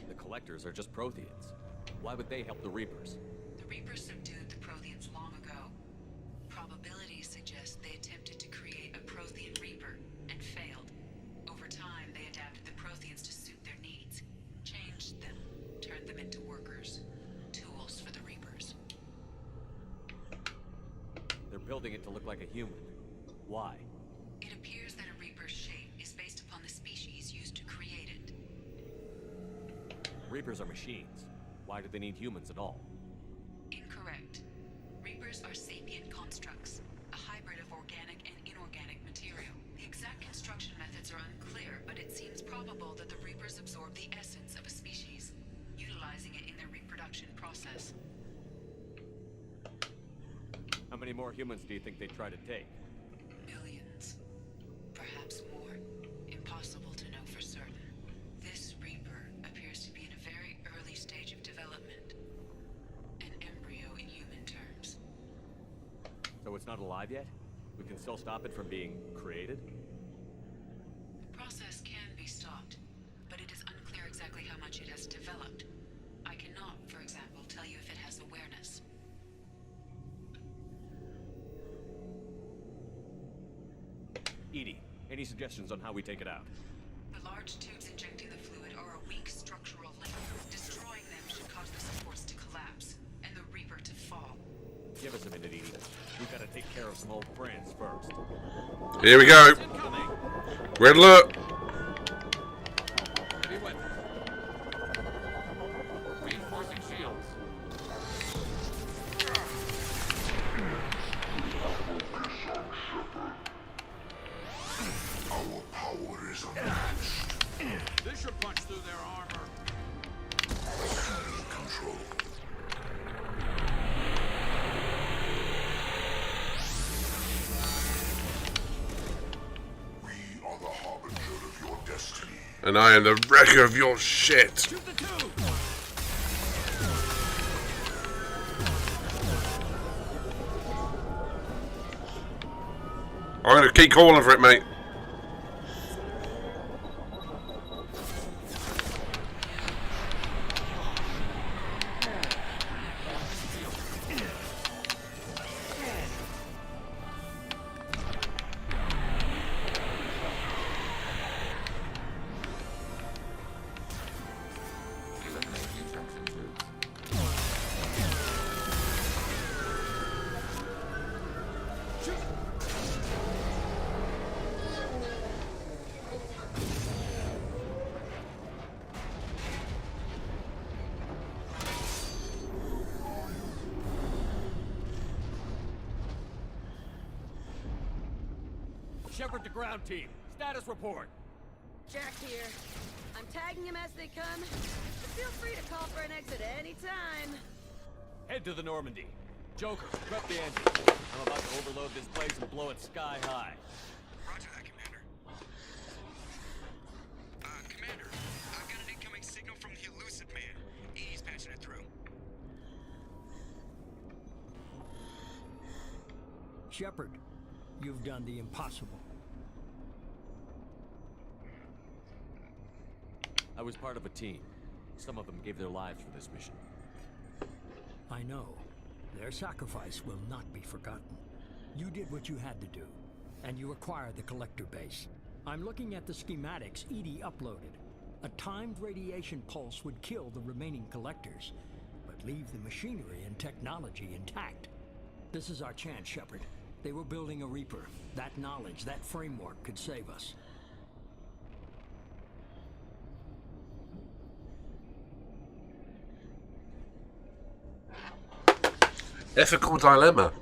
The collectors are just Protheans. Why would they help the Reapers? The Reapers subdued the Protheans long ago. Probabilities suggest they attempted to create a Prothean Reaper and failed. Over time, they adapted the Protheans to suit their needs, changed them, turned them into workers, tools for the Reapers. They're building it to look like a human. Why? It appears that a Reaper's shape is based upon the species used to create it. Reapers are machines. Why do they need humans at all? Incorrect. Reapers are sapient constructs, a hybrid of organic and inorganic material. The exact construction methods are unclear, but it seems probable that the Reapers absorb the essence of a species, utilizing it in their reproduction process. How many more humans do you think they'd try to take? Millions. Perhaps more. Impossible to know for certain. This Reaper appears to be in a very early stage of development. An embryo in human terms. So it's not alive yet? We can still stop it from being created? The process can be stopped, but it is unclear exactly how much it has developed. I cannot, for example, tell you if it has awareness. Edie, any suggestions on how we take it out? The large tubes injecting the fluid are a weak structural link. Destroying them should cause the supports to collapse, and the Reaper to fall. Give us a minute, Edie. We've got to take care of some old friends first. Here we go. Red alert. Heavy weapons. Reinforcing shields. Our power is unmatched. This should punch through their armor. Cannon control. We are the harbinger of your destiny. And I am the wrecker of your shit. Shoot the tube! I'm gonna keep calling for it, mate. Eliminate the injection tubes. Shepard to ground team. Status report. Jack here. I'm tagging them as they come, but feel free to call for an exit anytime. Head to the Normandy. Joker, prep the engine. I'm about to overload this place and blow it sky high. Roger that, Commander. Commander, I've got an incoming signal from the elusive man. He's patching it through. Shepard, you've done the impossible. I was part of a team. Some of them gave their lives for this mission. I know. Their sacrifice will not be forgotten. You did what you had to do, and you acquired the collector base. I'm looking at the schematics Edie uploaded. A timed radiation pulse would kill the remaining collectors, but leave the machinery and technology intact. This is our chance, Shepard. They were building a Reaper. That knowledge, that framework could save us. Ethical dilemma.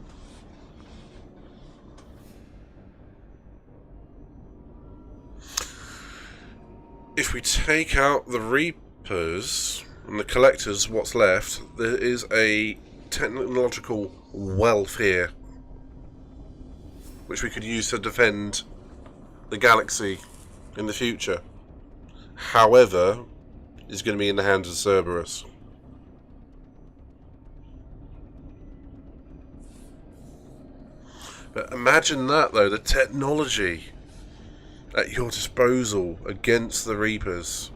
If we take out the Reapers and the Collectors, what's left, there is a technological wealth here which we could use to defend the galaxy in the future. However, it's going to be in the hands of Cerberus. But imagine that, though, the technology at your disposal against the Reapers.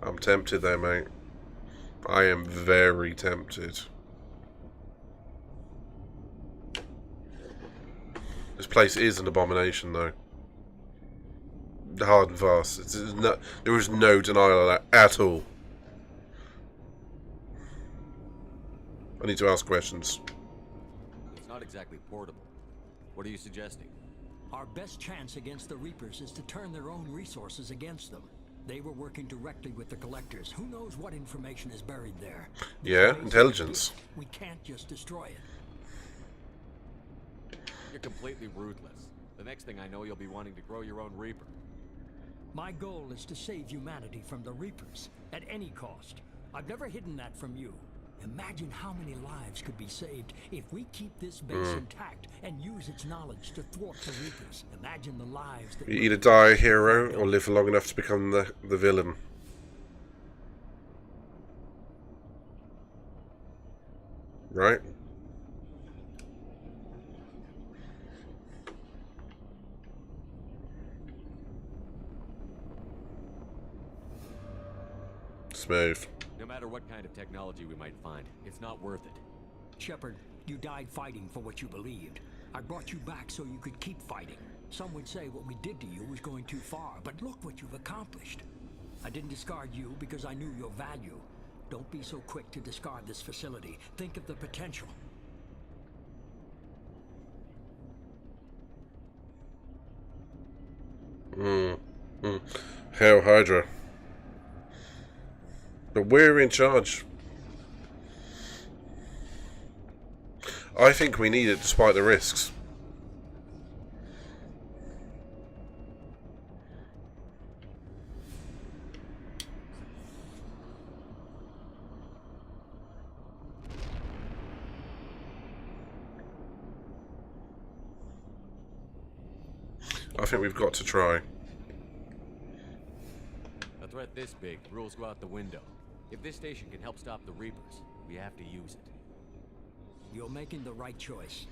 I'm tempted though, mate. I am very tempted. This place is an abomination, though. Hard and fast. There is no denial of that at all. I need to ask questions. It's not exactly portable. What are you suggesting? Our best chance against the Reapers is to turn their own resources against them. They were working directly with the Collectors. Who knows what information is buried there? Yeah, intelligence. We can't just destroy it. You're completely ruthless. The next thing I know, you'll be wanting to grow your own Reaper. My goal is to save humanity from the Reapers, at any cost. I've never hidden that from you. Imagine how many lives could be saved if we keep this base intact and use its knowledge to thwart the Reapers. Imagine the lives that... You either die a hero or live long enough to become the villain. Right? Smooth. No matter what kind of technology we might find, it's not worth it. Shepard, you died fighting for what you believed. I brought you back so you could keep fighting. Some would say what we did to you was going too far, but look what you've accomplished. I didn't discard you because I knew your value. Don't be so quick to discard this facility. Think of the potential. Hail Hydra. But we're in charge. I think we need it despite the risks. I think we've got to try. A threat this big, rules go out the window. If this station can help stop the Reapers, we have to use it. You're making the right choice.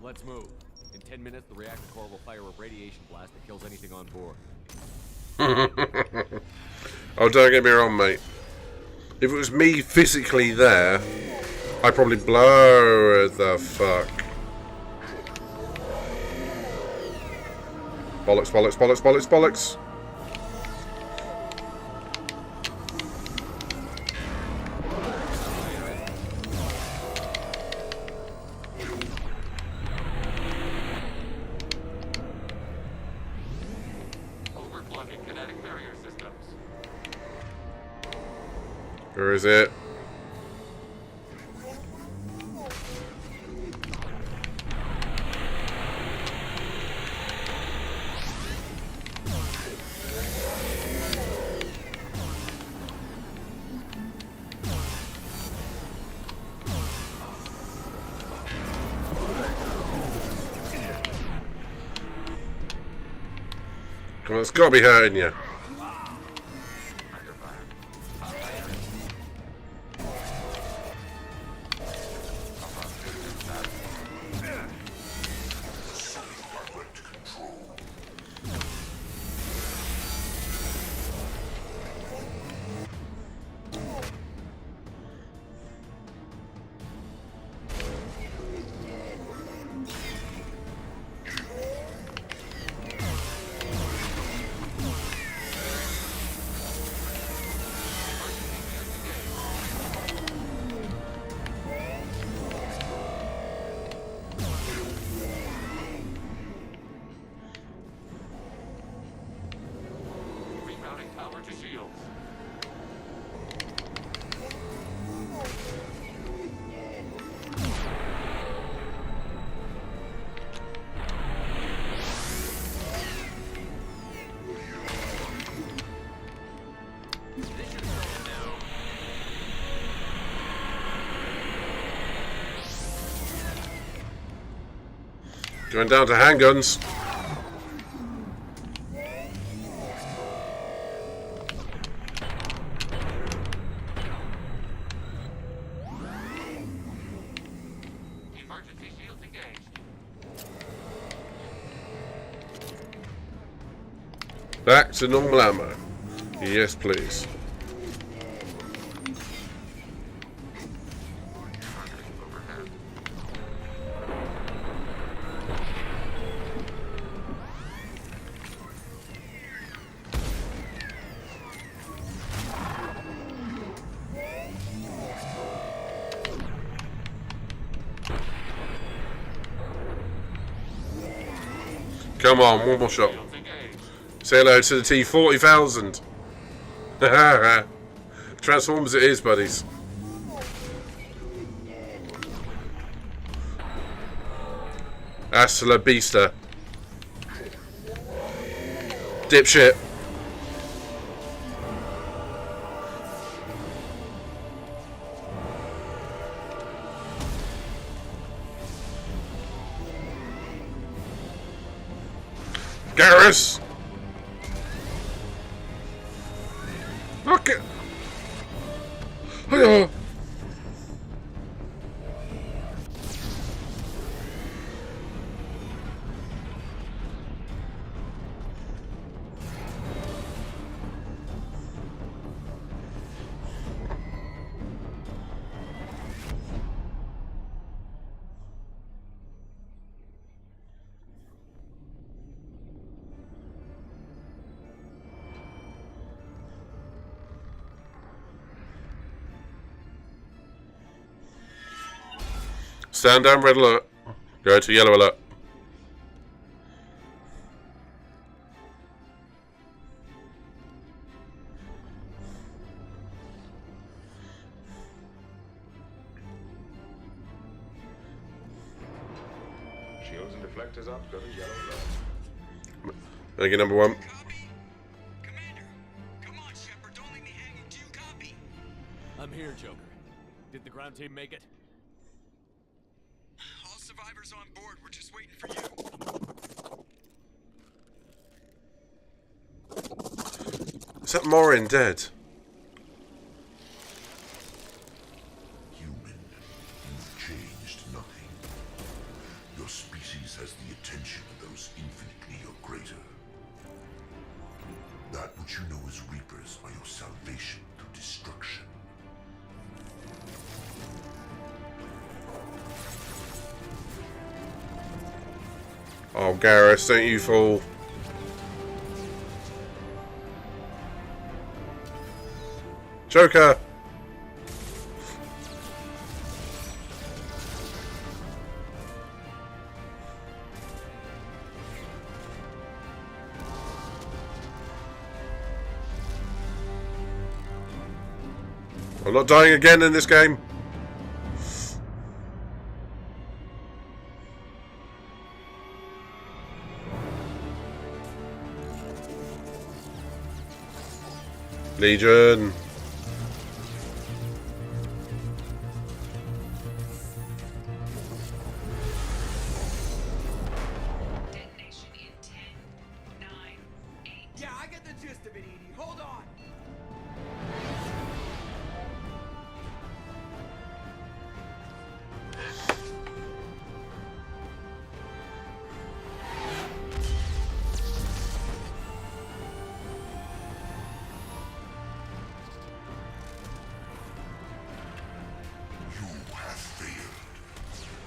Let's move. In 10 minutes, the reactor core will fire a radiation blast that kills anything on board. Oh, don't get me wrong, mate. If it was me physically there, I'd probably blow the fuck. Bollocks, bollocks, bollocks, bollocks, bollocks. Overflooding kinetic barrier systems. Where is it? Come on, it's got to be hurting you. Rerouting power to shields. Going down to handguns. Emergency shields engaged. Back to normal ammo. Yes, please. Come on, one more shot. Say hello to the T-40,000. Transformers it is, buddies. Hasta la vista. Dipshit. Garrus! Okay. Hiya. Stand down, red alert. Go to yellow alert. Shields and deflectors up, go to yellow alert. Thank you, number one. Commander, come on, Shepard, don't leave me hanging. Do you copy? I'm here, Joker. Did the ground team make it? All survivors on board. We're just waiting for you. Is that Morin dead? Human, you've changed nothing. Your species has the attention of those infinitely or greater. That which you know as Reapers are your salvation through destruction. Oh, Garrus, don't you fall. Joker! I'm not dying again in this game. Legion. Detonation in 10, 9, 8. Yeah, I get the gist of it, Edie. Hold on. You have failed.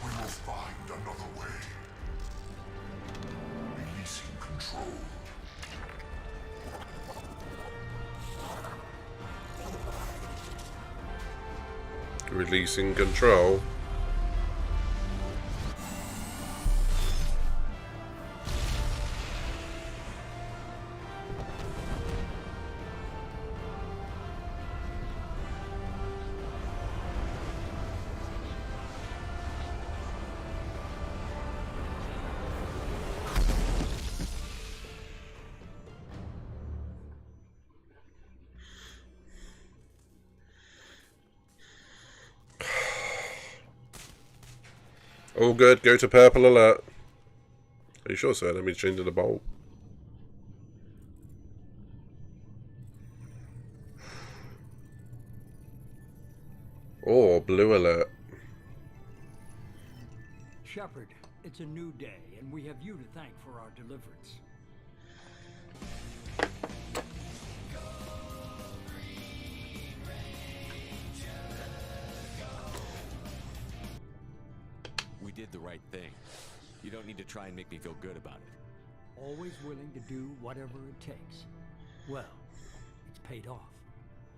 We will find another way. Releasing control. Releasing control. All good, go to purple alert. Are you sure, sir? Let me change to the bowl. Or blue alert. Shepard, it's a new day, and we have you to thank for our deliverance. did the right thing. You don't need to try and make me feel good about it. Always willing to do whatever it takes. Well, it's paid off.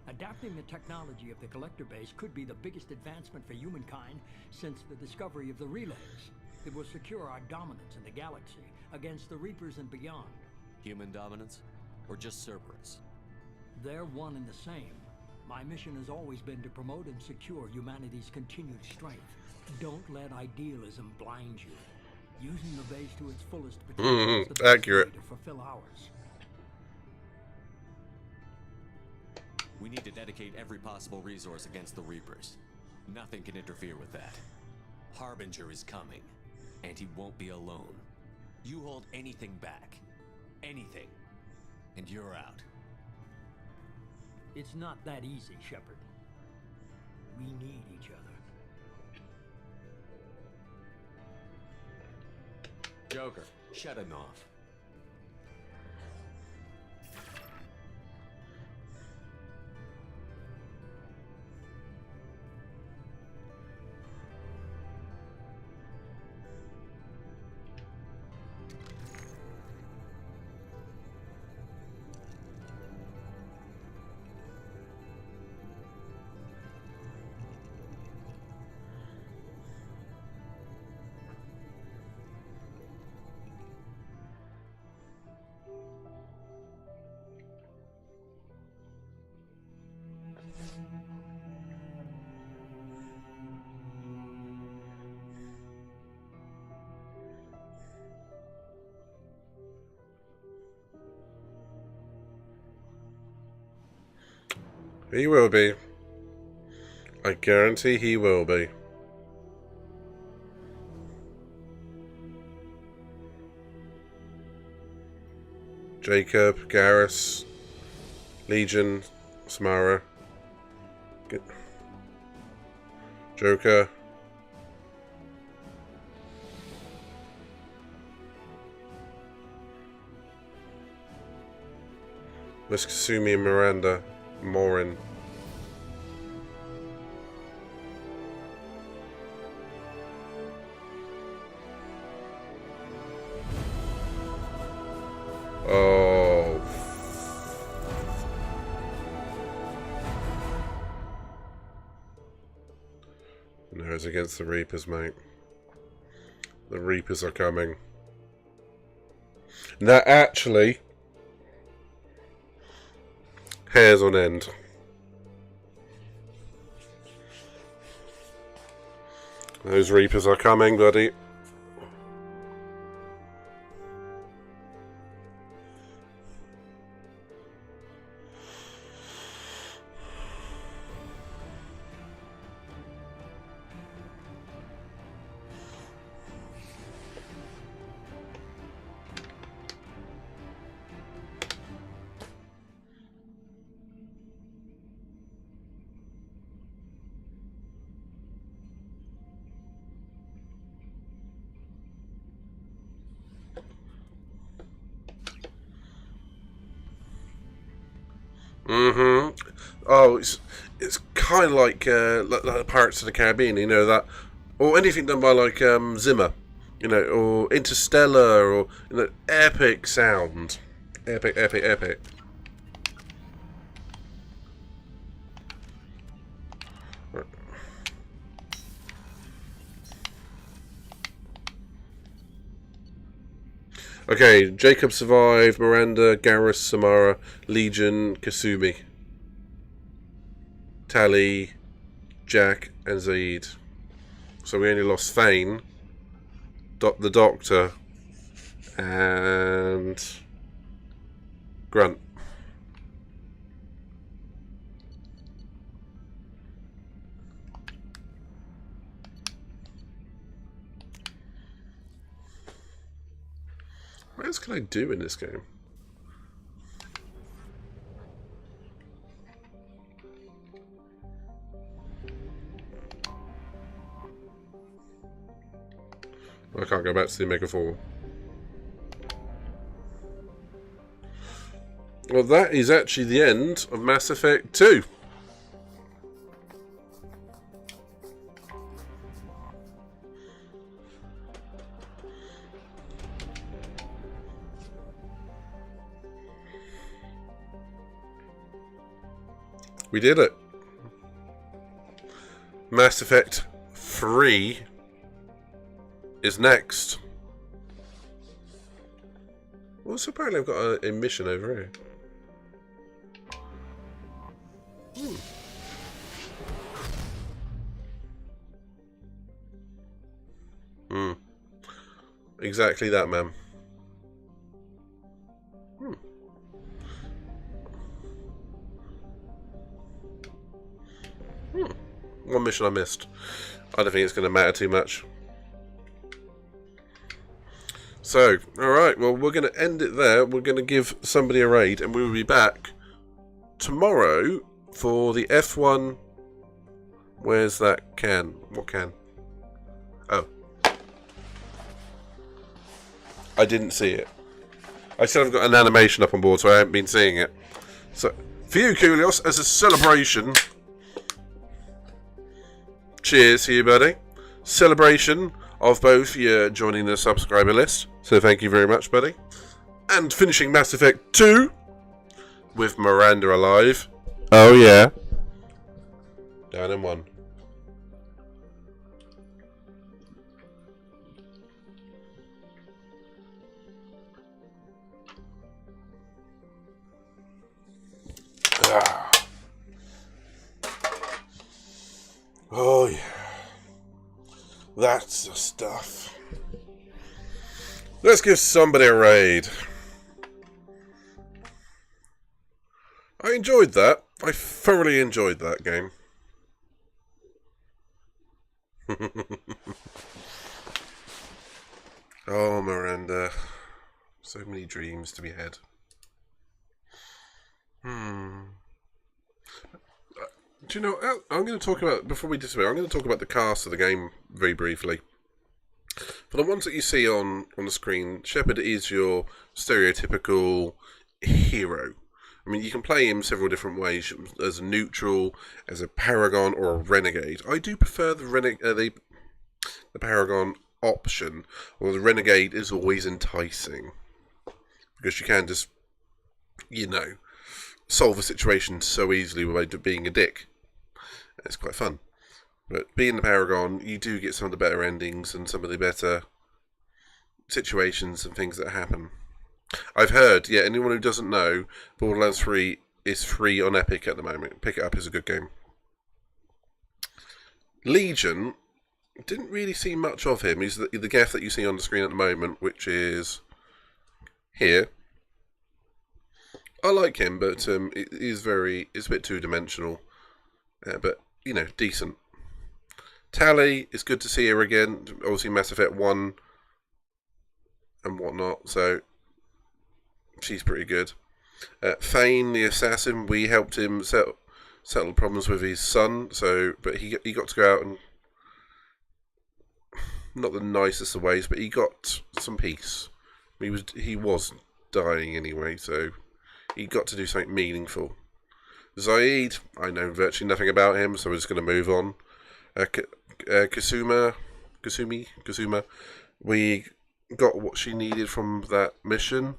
Adapting the technology of the collector base could be the biggest advancement for humankind since the discovery of the relays. It will secure our dominance in the galaxy against the Reapers and beyond. Human dominance? Or just Cerberus? They're one and the same. My mission has always been to promote and secure humanity's continued strength. Don't let idealism blind you. Using the base to its fullest potential is the best accurate. way to fulfill ours. We need to dedicate every possible resource against the Reapers. Nothing can interfere with that. Harbinger is coming, and he won't be alone. You hold anything back, anything, and you're out. It's not that easy, Shepard. We need each other. Joker, shut him off. He will be. I guarantee he will be. Jacob, Garrus, Legion, Samara, Joker. Miss Kasumi and Miranda, Morin. Oh. No, it's against the Reapers, mate. The Reapers are coming. Now, actually, hairs on end. Those Reapers are coming, buddy. Oh, it's kind of like Pirates of the Caribbean, you know, that, or anything done by like Zimmer, you know, or Interstellar, or, you know, epic sound, epic, epic, epic. Okay, Jacob survived, Miranda, Garrus, Samara, Legion, Kasumi, Tali, Jack, and Zaid. So we only lost Thane, the Doctor, and Grunt. What else can I do in this game? I can't go back to the Omega 4. Well, that is actually the end of Mass Effect 2. We did it. Mass Effect 3 is next. Well, so apparently I've got a mission over here. Exactly that, ma'am. One mission I missed. I don't think it's going to matter too much. So, alright, well, we're going to end it there. We're going to give somebody a raid, and we will be back tomorrow for the F1. Where's that can? What can? Oh. I didn't see it. I said I've got an animation up on board, so I haven't been seeing it. So, for you, Kulios, as a celebration... Cheers to you, buddy. Celebration of both you joining the subscriber list. So thank you very much, buddy. And finishing Mass Effect 2 with Miranda alive. Oh, yeah. Down in one. Oh, yeah. That's the stuff. Let's give somebody a raid. I enjoyed that. I thoroughly enjoyed that game. Oh, Miranda. So many dreams to be had. Do you know, I'm going to talk about, before we disappear, I'm going to talk about the cast of the game very briefly. For the ones that you see on the screen, Shepard is your stereotypical hero. I mean, you can play him several different ways, as a neutral, as a paragon, or a renegade. I do prefer the paragon option, although the renegade is always enticing. Because you can just, you know, solve a situation so easily by being a dick. It's quite fun. But being the paragon, you do get some of the better endings and some of the better situations and things that happen. I've heard, yeah, anyone who doesn't know, Borderlands 3 is free on Epic at the moment. Pick it up, it's a good game. Legion, didn't really see much of him. He's the gaff that you see on the screen at the moment, which is here. I like him, but it's a bit two-dimensional. But, you know, decent. Tally, it's good to see her again. Obviously, Mass Effect 1 and whatnot, so she's pretty good. Thane, the assassin, we helped him settle problems with his son, but he got to go out and, not the nicest of ways, but he got some peace. He was dying anyway, so he got to do something meaningful. Zaid, I know virtually nothing about him, so we're just going to move on. Kasuma, we got what she needed from that mission,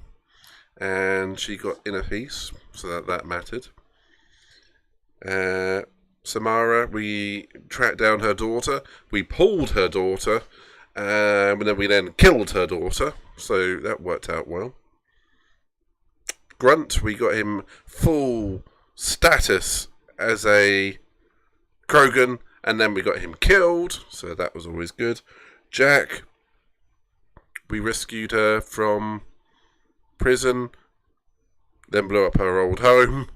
and she got inner peace, so that mattered. Samara, we tracked down her daughter, we pulled her daughter, and then we killed her daughter, so that worked out well. Grunt, we got him full status as a Krogan, and then we got him killed, so that was always good. Jack, we rescued her from prison, then blew up her old home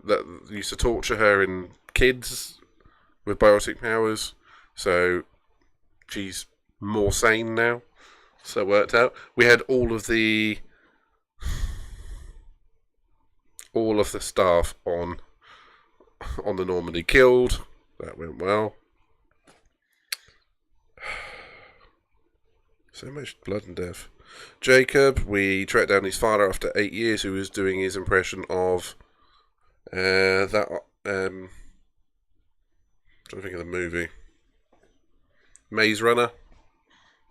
that used to torture her and kids with biotic powers, so she's more sane now, so it worked out. We had all of the staff on the Normandy killed. That went well. So much blood and death. Jacob, we tracked down his father after 8 years, who was doing his impression of trying to think of the movie. Maze Runner,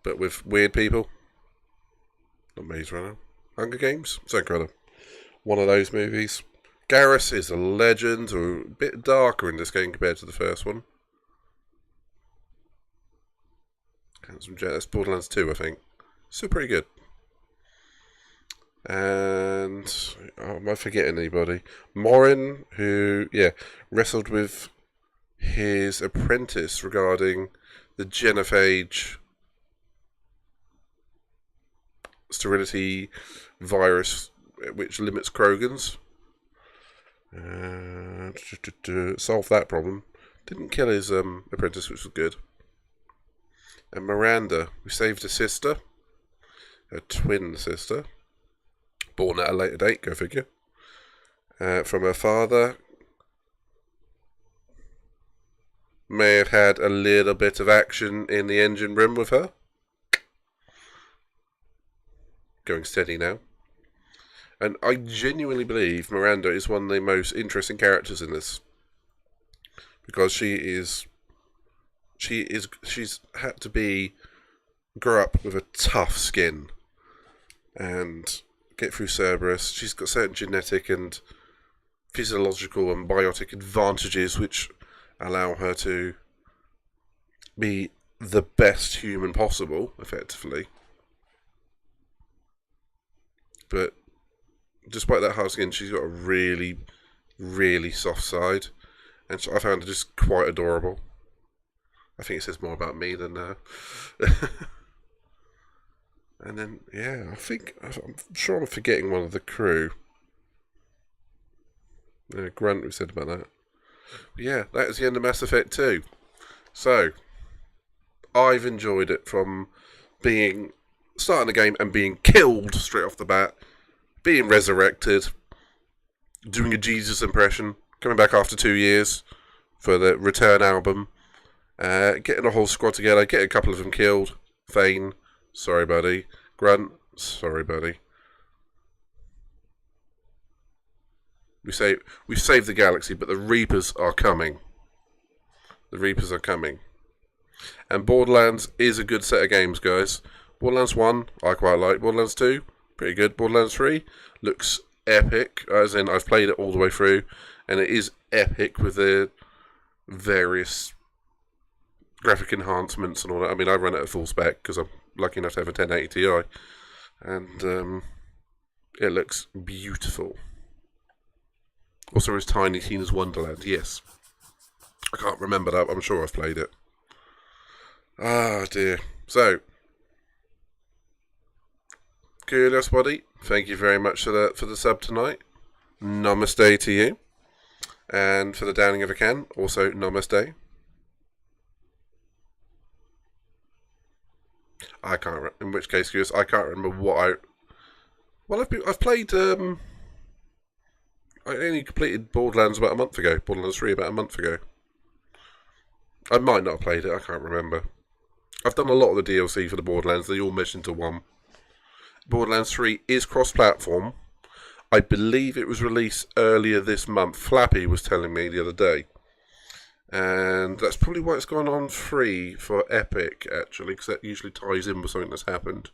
but with weird people. Not Maze Runner. Hunger Games? Something kind of one of those movies. Garrus is a legend, or a bit darker in this game compared to the first one. That's Borderlands 2, I think. Still pretty good. And am I forgetting anybody? Morin, who wrestled with his apprentice regarding the genophage sterility virus, which limits Krogans. Solve that problem. Didn't kill his apprentice, which was good. And Miranda, we saved a sister, a twin sister, born at a later date, go figure, from her father. May have had a little bit of action in the engine room with her. Going steady now. And I genuinely believe Miranda is one of the most interesting characters in this. Because she's had to grow up with a tough skin and get through Cerberus. She's got certain genetic and physiological and biotic advantages which allow her to be the best human possible, effectively. But despite that hard skin, she's got a really, really soft side. And I found her just quite adorable. I think it says more about me than and then, I'm sure I'm forgetting one of the crew. Grunt, we said about that. But yeah, that is the end of Mass Effect 2. So, I've enjoyed it from starting the game and being killed straight off the bat, being resurrected, doing a Jesus impression, coming back after 2 years for the Return album, getting a whole squad together, getting a couple of them killed. Thane, sorry buddy. Grunt, sorry buddy. We've saved the galaxy, but the Reapers are coming. The Reapers are coming. And Borderlands is a good set of games, guys. Borderlands 1, I quite like. Borderlands 2, pretty good. Borderlands 3 looks epic, as in I've played it all the way through, and it is epic with the various graphic enhancements and all that. I mean, I run it at full spec because I'm lucky enough to have a 1080 Ti, and it looks beautiful. Also, is Tiny Tina's Wonderland? Yes. I can't remember that. I'm sure I've played it. Ah, dear. So, Curious Body, thank you very much for the sub tonight. Namaste to you. And for the downing of a can, also namaste. I can't remember. In which case, Curious, I can't remember what I... Well, I've played... I only completed Borderlands about a month ago. Borderlands 3 about a month ago. I might not have played it, I can't remember. I've done a lot of the DLC for the Borderlands, they all mesh into one. Borderlands 3 is cross-platform. I believe it was released earlier this month. Flappy was telling me the other day. And that's probably why it's gone on free for Epic, actually, because that usually ties in with something that's happened.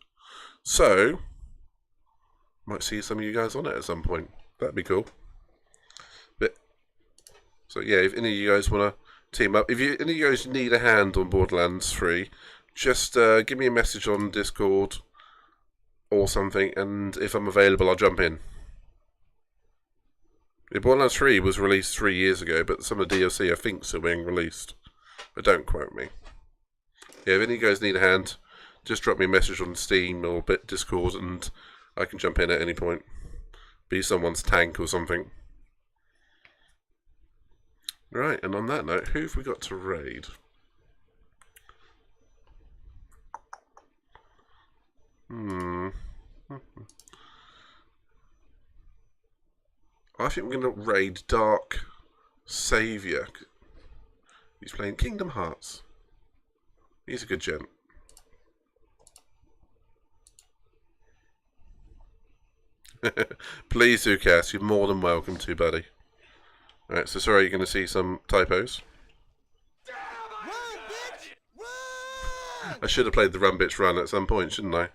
So, might see some of you guys on it at some point. That'd be cool. So yeah, if any of you guys want to team up, if any of you guys need a hand on Borderlands 3, just give me a message on Discord or something, and if I'm available, I'll jump in. Yeah, Borderlands 3 was released 3 years ago, but some of the DLC I think is still being released. But don't quote me. Yeah, if any of you guys need a hand, just drop me a message on Steam or Discord, and I can jump in at any point. Be someone's tank or something. Right, and on that note, who have we got to raid? I think we're going to raid Dark Saviour. He's playing Kingdom Hearts. He's a good gent. Please do, Cass. You're more than welcome to, buddy. Alright, so sorry, you're going to see some typos. I should have played the Run Bitch Run at some point, shouldn't I?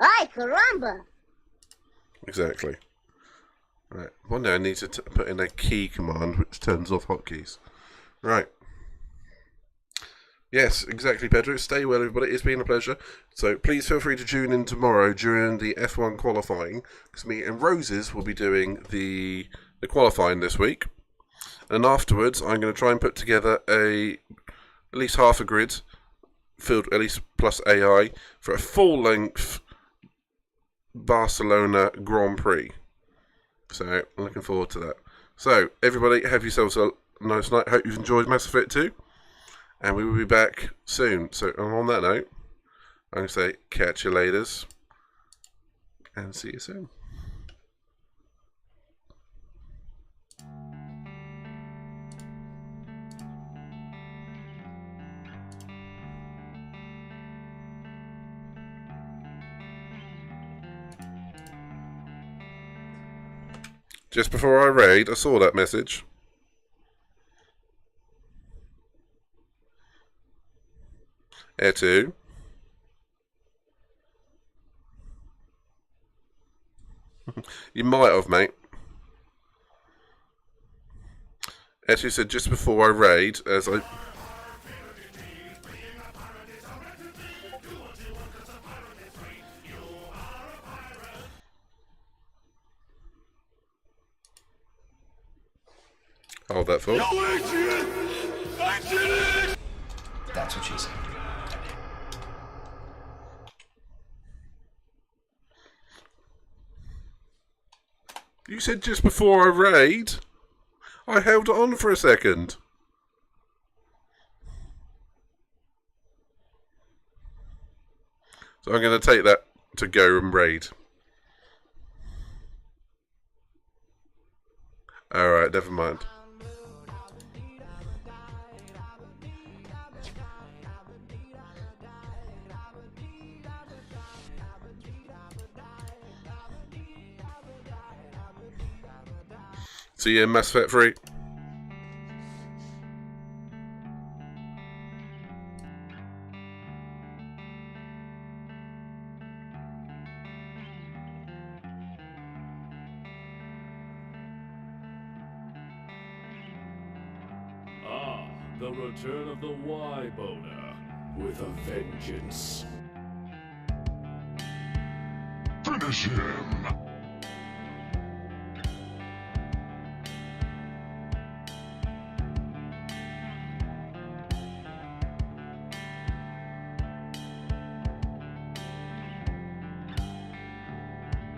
Ay, caramba! Exactly. Right. One day I need to put in a key command which turns off hotkeys. Right. Yes, exactly, Pedro. Stay well, everybody. It's been a pleasure. So please feel free to tune in tomorrow during the F1 qualifying, because me and Roses will be doing the qualifying this week. And afterwards, I'm going to try and put together at least half a grid, filled at least plus AI, for a full-length Barcelona Grand Prix. So, I'm looking forward to that. So, everybody, have yourselves a nice night. Hope you've enjoyed Mass Effect 2. And we will be back soon. So, on that note, I'm going to say catch you laters. And see you soon. Just before I raid, I saw that message. Etu. You might have, mate. Etu said just before I raid, as I... Hold that thought. That's what she said. You said just before I raid? I held it on for a second. So I'm going to take that to go and raid. Alright, never mind. See you in Mass Effect 3. Ah, the return of the Y-boner with a vengeance. Finish him!